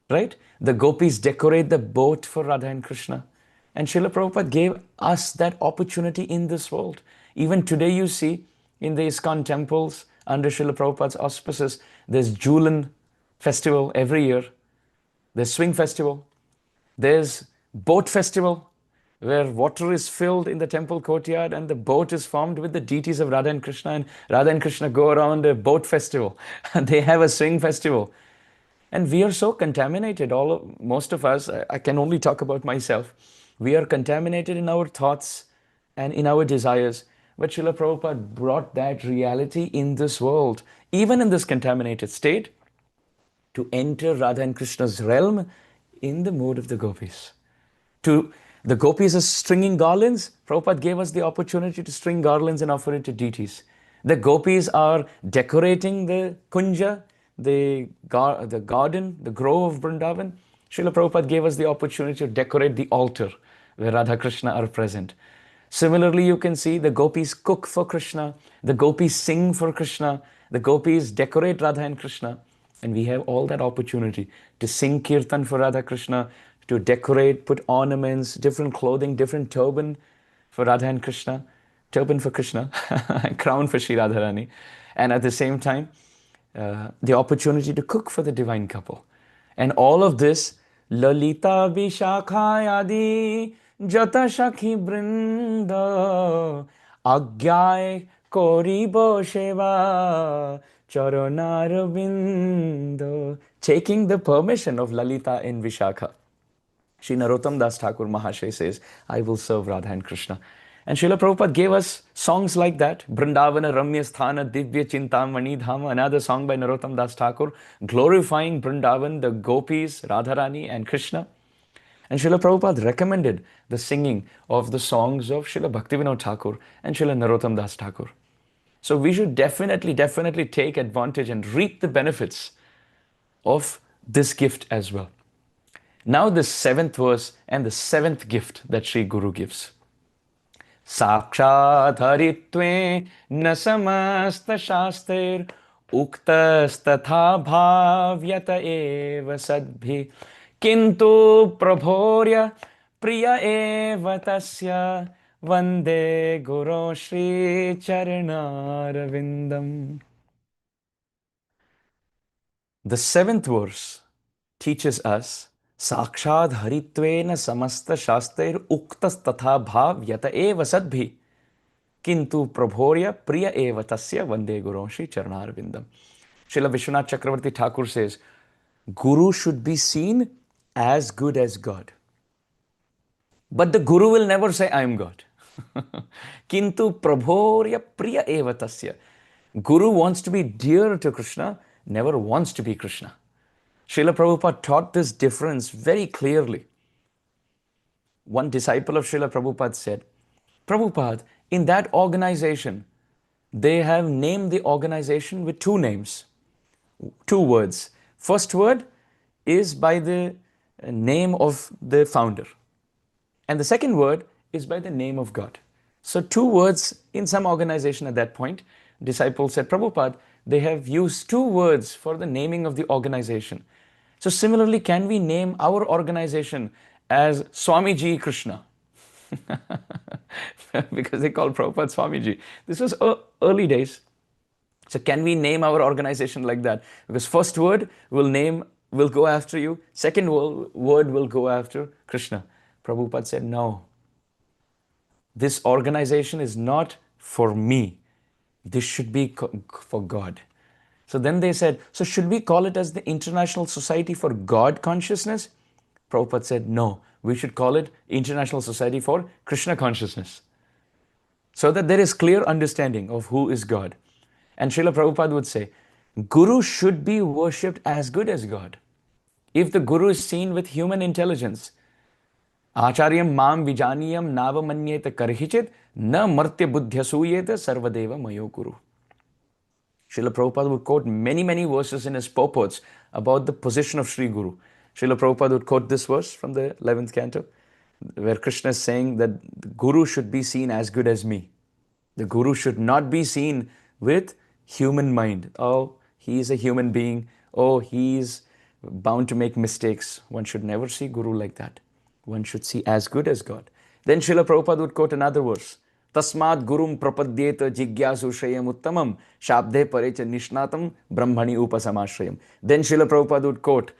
right? The gopis decorate the boat for Radha and Krishna. And Srila Prabhupada gave us that opportunity in this world. Even today you see in the ISKCON temples under Srila Prabhupada's auspices, there's Julan festival every year. There's swing festival. There's boat festival where water is filled in the temple courtyard and the boat is formed with the deities of Radha and Krishna, and Radha and Krishna go around a boat festival. They have a swing festival. And we are so contaminated, most of us, I can only talk about myself. We are contaminated in our thoughts and in our desires. But Srila Prabhupada brought that reality in this world, even in this contaminated state, to enter Radha and Krishna's realm in the mood of the gopis. To the gopis are stringing garlands. Prabhupada gave us the opportunity to string garlands and offer it to deities. The gopis are decorating the kunja, the garden, the grove of Vrindavan. Srila Prabhupada gave us the opportunity to decorate the altar where Radha Krishna are present. Similarly, you can see the gopis cook for Krishna, the gopis sing for Krishna, the gopis decorate Radha and Krishna. And we have all that opportunity to sing kirtan for Radha Krishna, to decorate, put ornaments, different clothing, different turban for Radha and Krishna, turban for Krishna, crown for Sri Radharani. And at the same time, the opportunity to cook for the divine couple. And all of this, Lalita Vishakhayadi Jata Shakhi Brinda Agyay Koribo Sheva Charanaravindo. Taking the permission of Lalita and Vishakha. Sri Narottam Das Thakur Mahashay says, I will serve Radha and Krishna. And Srila Prabhupada gave us songs like that. Brindavana Ramya Sthana Divya Chintamani Dhama, another song by Narottam Das Thakur, glorifying Brindavan, the gopis, Radharani and Krishna. And Srila Prabhupada recommended the singing of the songs of Srila Bhaktivinoda Thakur and Srila Narottam Das Thakur. So we should definitely take advantage and reap the benefits of this gift as well. Now the seventh verse and the seventh gift that Sri Guru gives. Sakshat haritve na samasta shastir uktas tatha bhavyata eva sadbhi kintu prabhorya priya eva tasya Vande Guru Shri Charanaravindam. The seventh verse teaches us Sakshad Haritvena Samasta Shastair Uktas Tatha Bhav Yata Eva Sadbhi Kintu Prabhorya Priya Eva Tasya Vande Guru Shri Charanaravindam. Srila Vishwanath Chakravarti Thakur says, Guru should be seen as good as God. But the Guru will never say, I am God. Kintu Prabhorya Priya Eva Tasya. Guru wants to be dear to Krishna, never wants to be Krishna. Srila Prabhupada taught this difference very clearly. One disciple of Srila Prabhupada said, Prabhupada, in that organization, they have named the organization with two names, two words. First word is by the name of the founder. And the second word is by the name of God. So two words in some organization at that point. Disciples said, Prabhupada, they have used two words for the naming of the organization. So similarly, can we name our organization as Swamiji Krishna? Because they call Prabhupada Swamiji. This was early days. So can we name our organization like that? Because first word will go after you. Second word will go after Krishna. Prabhupada said, no. This organization is not for me. This should be for God. So then they said, so should we call it as the International Society for God Consciousness? Prabhupada said, no, we should call it International Society for Krishna Consciousness. So that there is clear understanding of who is God. And Srila Prabhupada would say, Guru should be worshipped as good as God. If the Guru is seen with human intelligence, Acharyam mam vijaniyam navamanyeta karhichit na martya buddhyasuyeta sarvadeva mayo guru. Srila Prabhupada would quote many, many verses in his purports about the position of Sri Guru. Srila Prabhupada would quote this verse from the 11th canto, where Krishna is saying that the Guru should be seen as good as me. The Guru should not be seen with human mind. Oh, he is a human being. Oh, he is bound to make mistakes. One should never see Guru like that. One should see as good as God. Then Srila Prabhupada would quote another verse. Tasmat gurum prapadyeta jigyasu shreyam uttamam shabde parecha nishnatam brahmani upasamashrayam. Then Srila Prabhupada would quote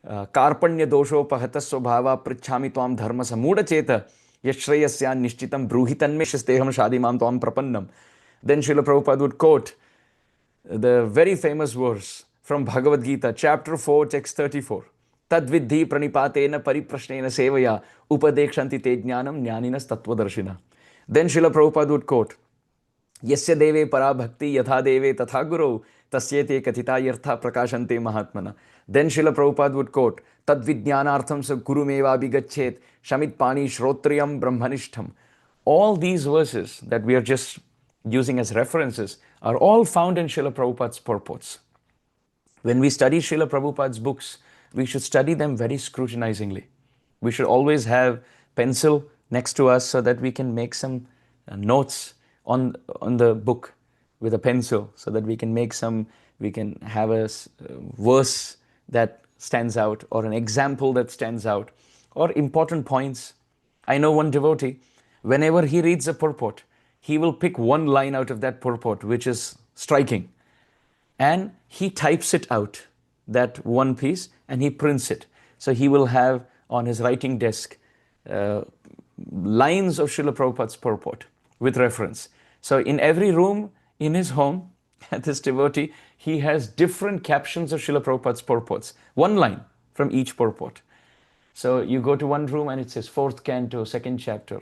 Karpanya dosho pahatasva bhava prichhami tvam dharma samuda cheta yashreyasya nishchitam bruhitanme shasteham shadimam tvam prapannam. Then Srila Prabhupada would quote the very famous verse from Bhagavad Gita, chapter 4, text 34. Tadvidhi pranipatena pariprashnena sevaya upadekshanti te jnanam jnaninas tattvadarshina. Then Srila Prabhupada would quote, Yasya deve para bhakti yatha deve tatha guru tasyete kathita yartha prakashante mahatmana. Then Srila Prabhupada would quote, Tad vijnanartham sa gurumeva abhigachet shamit pani shrotriyam brahmanishtham. All these verses that we are just using as references are all found in Srila Prabhupada's purports. When we study Srila Prabhupada's books, we should study them very scrutinizingly. We should always have pencil next to us so that we can make some notes on the book with a pencil, so that we can have a verse that stands out, or an example that stands out, or important points. I know one devotee, whenever he reads a purport, he will pick one line out of that purport which is striking, and he types it out, that one piece, and he prints it. So he will have on his writing desk lines of Srila Prabhupada's purport with reference. So in every room in his home, this devotee, he has different captions of Srila Prabhupada's purports. One line from each purport. So you go to one room and it says 4th canto, 2nd chapter.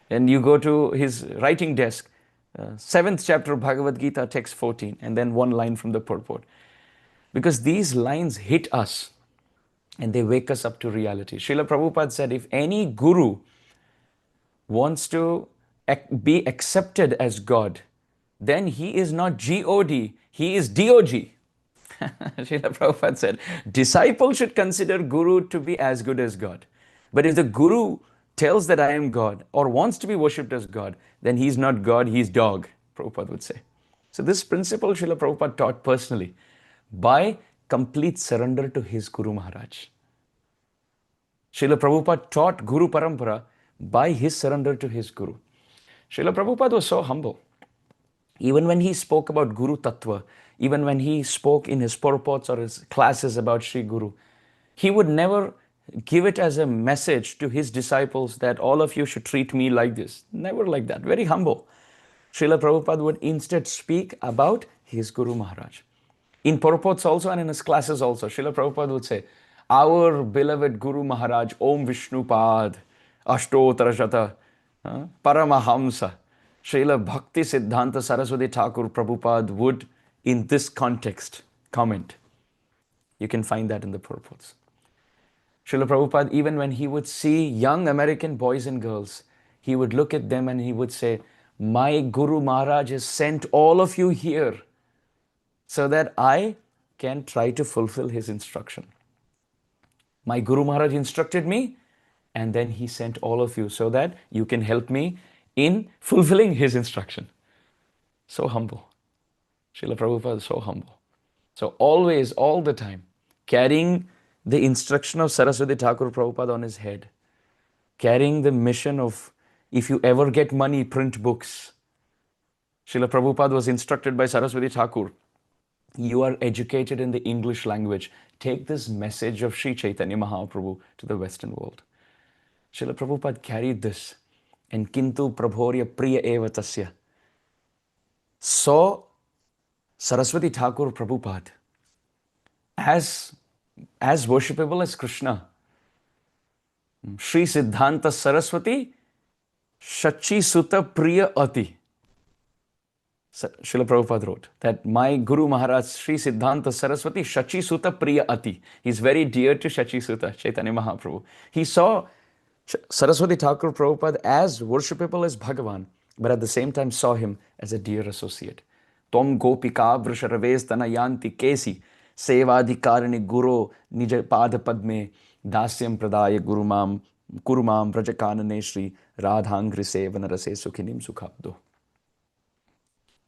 And you go to his writing desk, 7th chapter of Bhagavad Gita, text 14, and then one line from the purport. Because these lines hit us and they wake us up to reality. Srila Prabhupada said, if any guru wants to be accepted as God, then he is not G-O-D, he is D-O-G. Srila Prabhupada said, disciple should consider guru to be as good as God. But if the guru tells that I am God, or wants to be worshipped as God, then he is not God, he is dog, Prabhupada would say. So this principle Srila Prabhupada taught personally by complete surrender to his Guru Maharaj. Srila Prabhupada taught Guru Parampara by his surrender to his Guru. Srila Prabhupada was so humble. Even when he spoke about Guru Tattva, even when he spoke in his purports or his classes about Sri Guru, he would never give it as a message to his disciples that all of you should treat me like this. Never like that. Very humble. Srila Prabhupada would instead speak about his Guru Maharaj. In purports also and in his classes also, Srila Prabhupada would say, our beloved Guru Maharaj, Om Vishnupad, Ashtotarashata, Paramahamsa, Srila Bhakti Siddhanta Saraswati Thakur Prabhupada would, in this context, comment. You can find that in the purports. Srila Prabhupada, even when he would see young American boys and girls, he would look at them and he would say, my Guru Maharaj has sent all of you here so that I can try to fulfill his instruction. My Guru Maharaj instructed me, and then he sent all of you so that you can help me in fulfilling his instruction. So humble. Srila Prabhupada is so humble. So always, all the time, carrying the instruction of Saraswati Thakur Prabhupada on his head, carrying the mission of, if you ever get money, print books. Srila Prabhupada was instructed by Saraswati Thakur, you are educated in the English language. Take this message of Sri Chaitanya Mahaprabhu to the Western world. Srila Prabhupada carried this, and Kintu Prabhorya Priya Eva Tasya saw Saraswati Thakur Prabhupada as worshipable as Krishna. Sri Siddhanta Saraswati Shachi Sutta Priya Ati. Srila Prabhupada wrote that my Guru Maharaj Sri Siddhanta Saraswati Shachi Sutta Priya Ati. He's very dear to Shachi Sutta, Chaitanya Mahaprabhu. He saw Saraswati Thakur Prabhupada as worshipable as Bhagavan, but at the same time saw him as a dear associate. Tom Gopika Vrisharaves Tanayanti Kesi Sevadhikarani Guru Nija Pada Padme Dasyam Pradaya Kurumam Brajakanane Shri Radhangri Sevanarase Sukhinim Sukhabdo.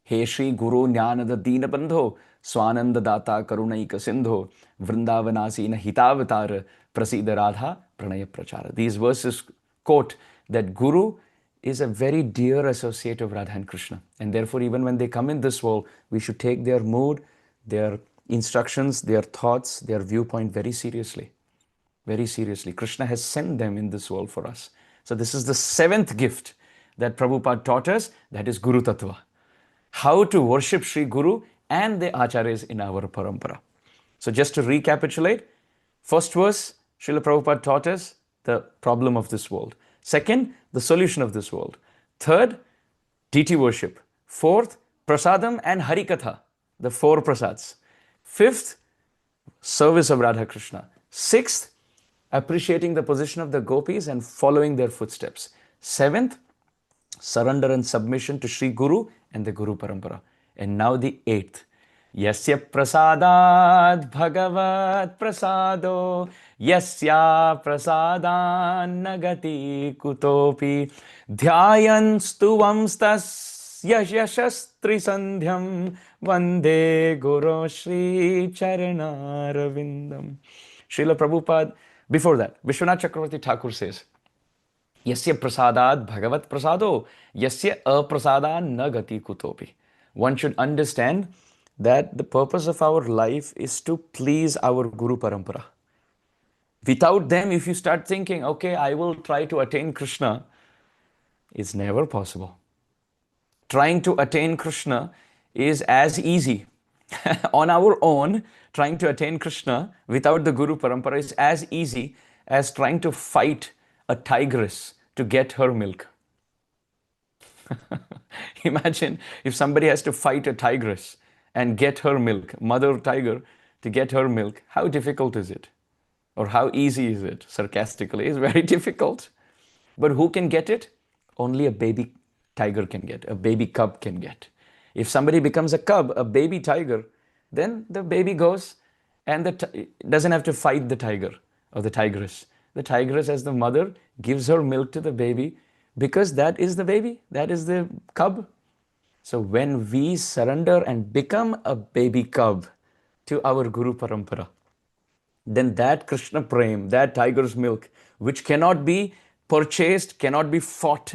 He Shri Guru Jnanada Dina Bandho Swananda Data Karunaika Sindho Vrindavanasina Hitavatara Prasida Radha Pranaya Prachara. These verses quote that Guru is a very dear associate of Radha and Krishna. And therefore, even when they come in this world, we should take their mood, their instructions, their thoughts, their viewpoint very seriously. Very seriously. Krishna has sent them in this world for us. So this is the seventh gift that Prabhupada taught us, that is Guru Tattva. How to worship Sri Guru and the Acharyas in our parampara. So just to recapitulate, first verse, Srila Prabhupada taught us the problem of this world. Second, the solution of this world. Third, deity worship. Fourth, prasadam and harikatha, the four prasads. Fifth, service of Radha Krishna. Sixth, appreciating the position of the gopis and following their footsteps. Seventh, surrender and submission to Sri Guru and the Guru Parampara. And now the eighth. Yasya prasadad bhagavat prasado yasya prasadan nagati kutopi dhyayan stuvam stasya yashastri sandhyam vande guru Shri Charanaravindam. Srila Prabhupada, before that, Vishwanath Chakravarti Thakur says, Yasya prasadad bhagavat prasado, yasya aprasadan nagati kutopi. One should understand that the purpose of our life is to please our Guru Parampara. Without them, if you start thinking, okay, I will try to attain Krishna, it's never possible. Trying to attain Krishna is as easy. On our own, trying to attain Krishna without the Guru Parampara is as easy as trying to fight a tigress to get her milk. Imagine if somebody has to fight a tigress and get her milk, mother tiger, to get her milk. How difficult is it? Or how easy is it? Sarcastically, it's very difficult. But who can get it? Only a baby tiger can get, a baby cub can get. If somebody becomes a cub, a baby tiger, then the baby goes and doesn't have to fight the tiger or the tigress. The tigress, as the mother, gives her milk to the baby because that is the baby, that is the cub. So when we surrender and become a baby cub to our Guru Parampara, then that Krishna Prem, that tiger's milk, which cannot be purchased, cannot be fought,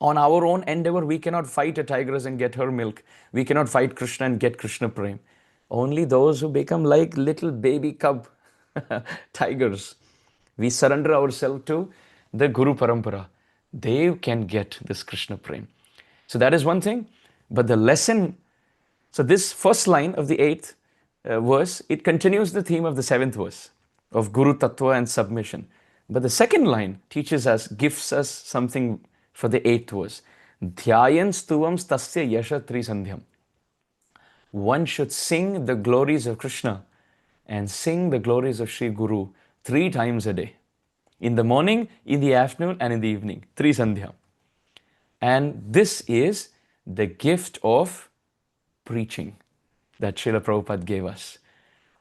On our own endeavor, we cannot fight a tigress and get her milk. We cannot fight Krishna and get Krishna Prem. Only those who become like little baby cub tigers, we surrender ourselves to the Guru Parampara. They can get this Krishna Prem. So that is one thing. But the lesson, so this first line of the eighth verse, it continues the theme of the seventh verse of Guru Tattva and submission. But the second line teaches us, gives us something for the eighth verse. Dhyayan stuvam tasya yasha trisandhyam. One should sing the glories of Krishna and sing the glories of Sri Guru 3 times a day. In the morning, in the afternoon, and in the evening. Trisandhyam. And this is the gift of preaching that Srila Prabhupada gave us,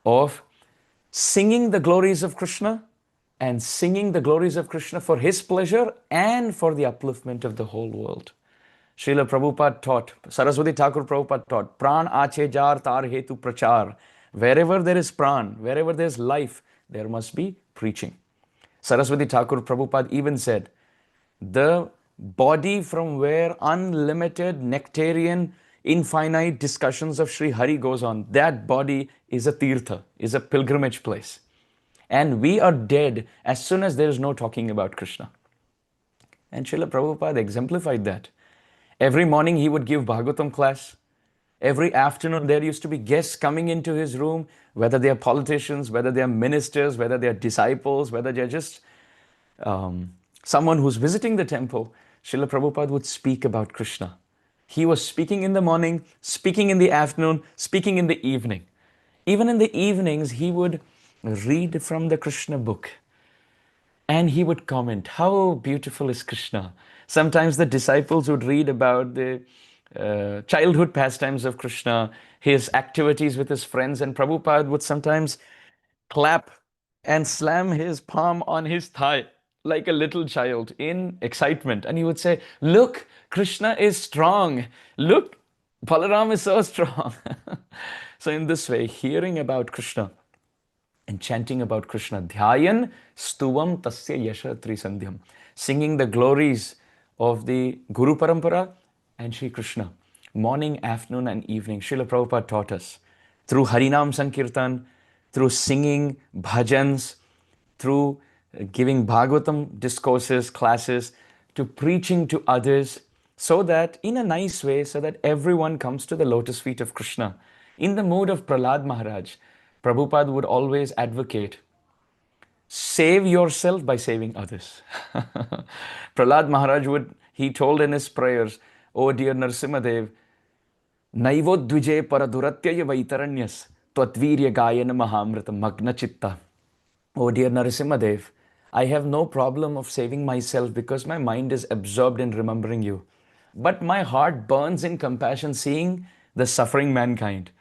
of singing the glories of Krishna and singing the glories of Krishna for his pleasure and for the upliftment of the whole world. Srila Prabhupada taught, Saraswati Thakur Prabhupada taught, Pran ache jar tar hetu prachar. Wherever there is pran, wherever there is life, there must be preaching. Saraswati Thakur Prabhupada even said, the body from where unlimited nectarian infinite discussions of Sri Hari goes on, that body is a tirtha, is a pilgrimage place. And we are dead as soon as there is no talking about Krishna. And Srila Prabhupada exemplified that. Every morning he would give Bhagavatam class. Every afternoon there used to be guests coming into his room, whether they are politicians, whether they are ministers, whether they are disciples, whether they are just someone who's visiting the temple. Srila Prabhupada would speak about Krishna. He was speaking in the morning, speaking in the afternoon, speaking in the evening. Even in the evenings, he would read from the Krishna book. And he would comment, how beautiful is Krishna. Sometimes the disciples would read about the childhood pastimes of Krishna, his activities with his friends, and Prabhupada would sometimes clap and slam his palm on his thigh like a little child in excitement. And he would say, look, Krishna is strong. Look, Balaram is so strong. So in this way, hearing about Krishna and chanting about Krishna, Dhyayan stuvam tasya yasha trisandhyam, singing the glories of the Guru Parampara and Sri Krishna, morning, afternoon, and evening. Srila Prabhupada taught us through Harinam Sankirtan, through singing bhajans, through giving Bhagavatam discourses, classes, to preaching to others, so that in a nice way, so that everyone comes to the lotus feet of Krishna. In the mood of Prahlad Maharaj, Prabhupada would always advocate, save yourself by saving others. Prahlad Maharaj he told in his prayers, oh dear Narasimhadev, Naivodvije paraduratyaya vaitaranyas tvatvirya gayana mahamrita magna chitta. Oh dear Narasimhadev, I have no problem of saving myself because my mind is absorbed in remembering you. But my heart burns in compassion seeing the suffering mankind.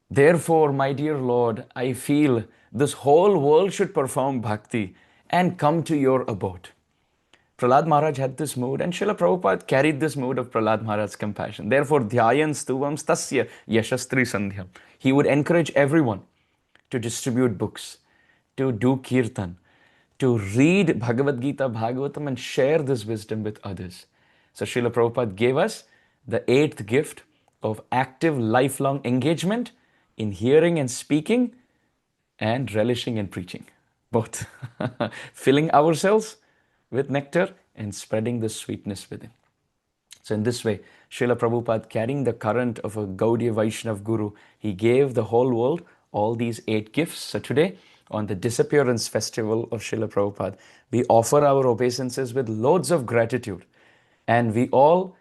Therefore, my dear Lord, I feel this whole world should perform bhakti and come to your abode. Prahlad Maharaj had this mood, and Srila Prabhupada carried this mood of Prahlad Maharaj's compassion. Therefore, dhyayan stuvam tasya yashastri sandhyam. He would encourage everyone to distribute books, to do kirtan, to read Bhagavad Gita, Bhagavatam, and share this wisdom with others. So Srila Prabhupada gave us the eighth gift of active lifelong engagement in hearing and speaking and relishing in preaching. Both. Filling ourselves with nectar and spreading the sweetness within. So in this way, Srila Prabhupada, carrying the current of a Gaudiya Vaishnav Guru, he gave the whole world all these 8 gifts. So today, on the Disappearance festival of Srila Prabhupada, we offer our obeisances with loads of gratitude. And we all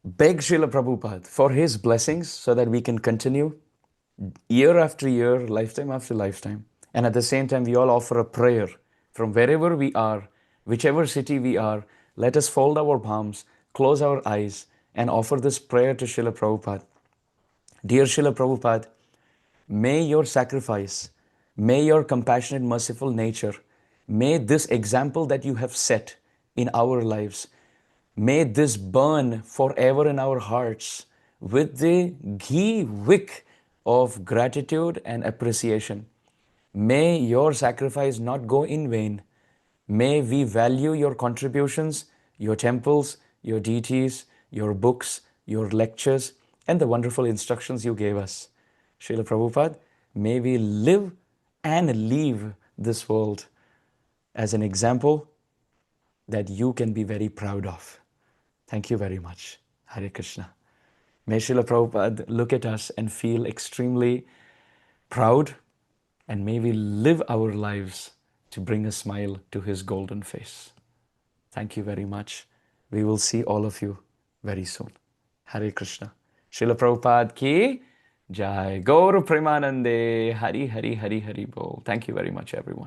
beg Srila Prabhupada for his blessings so that we can continue year after year, lifetime after lifetime. And at the same time, we all offer a prayer from wherever we are, whichever city we are. Let us fold our palms, close our eyes, and offer this prayer to Srila Prabhupada. Dear Srila Prabhupada, may your sacrifice, may your compassionate, merciful nature, may this example that you have set in our lives, may this burn forever in our hearts with the ghee wick of gratitude and appreciation. May your sacrifice not go in vain. May we value your contributions your temples, your deities, your books, your lectures, and the wonderful instructions you gave us. Srila Prabhupada, may we live and leave this world as an example that you can be very proud of. Thank you very much. Hare Krishna. May Srila Prabhupada look at us and feel extremely proud, and may we live our lives to bring a smile to his golden face. Thank you very much. We will see all of you very soon. Hare Krishna. Srila Prabhupada ki Jai. Gauru Premanande. Hari Hari Hari Hari Bol. Thank you very much, everyone.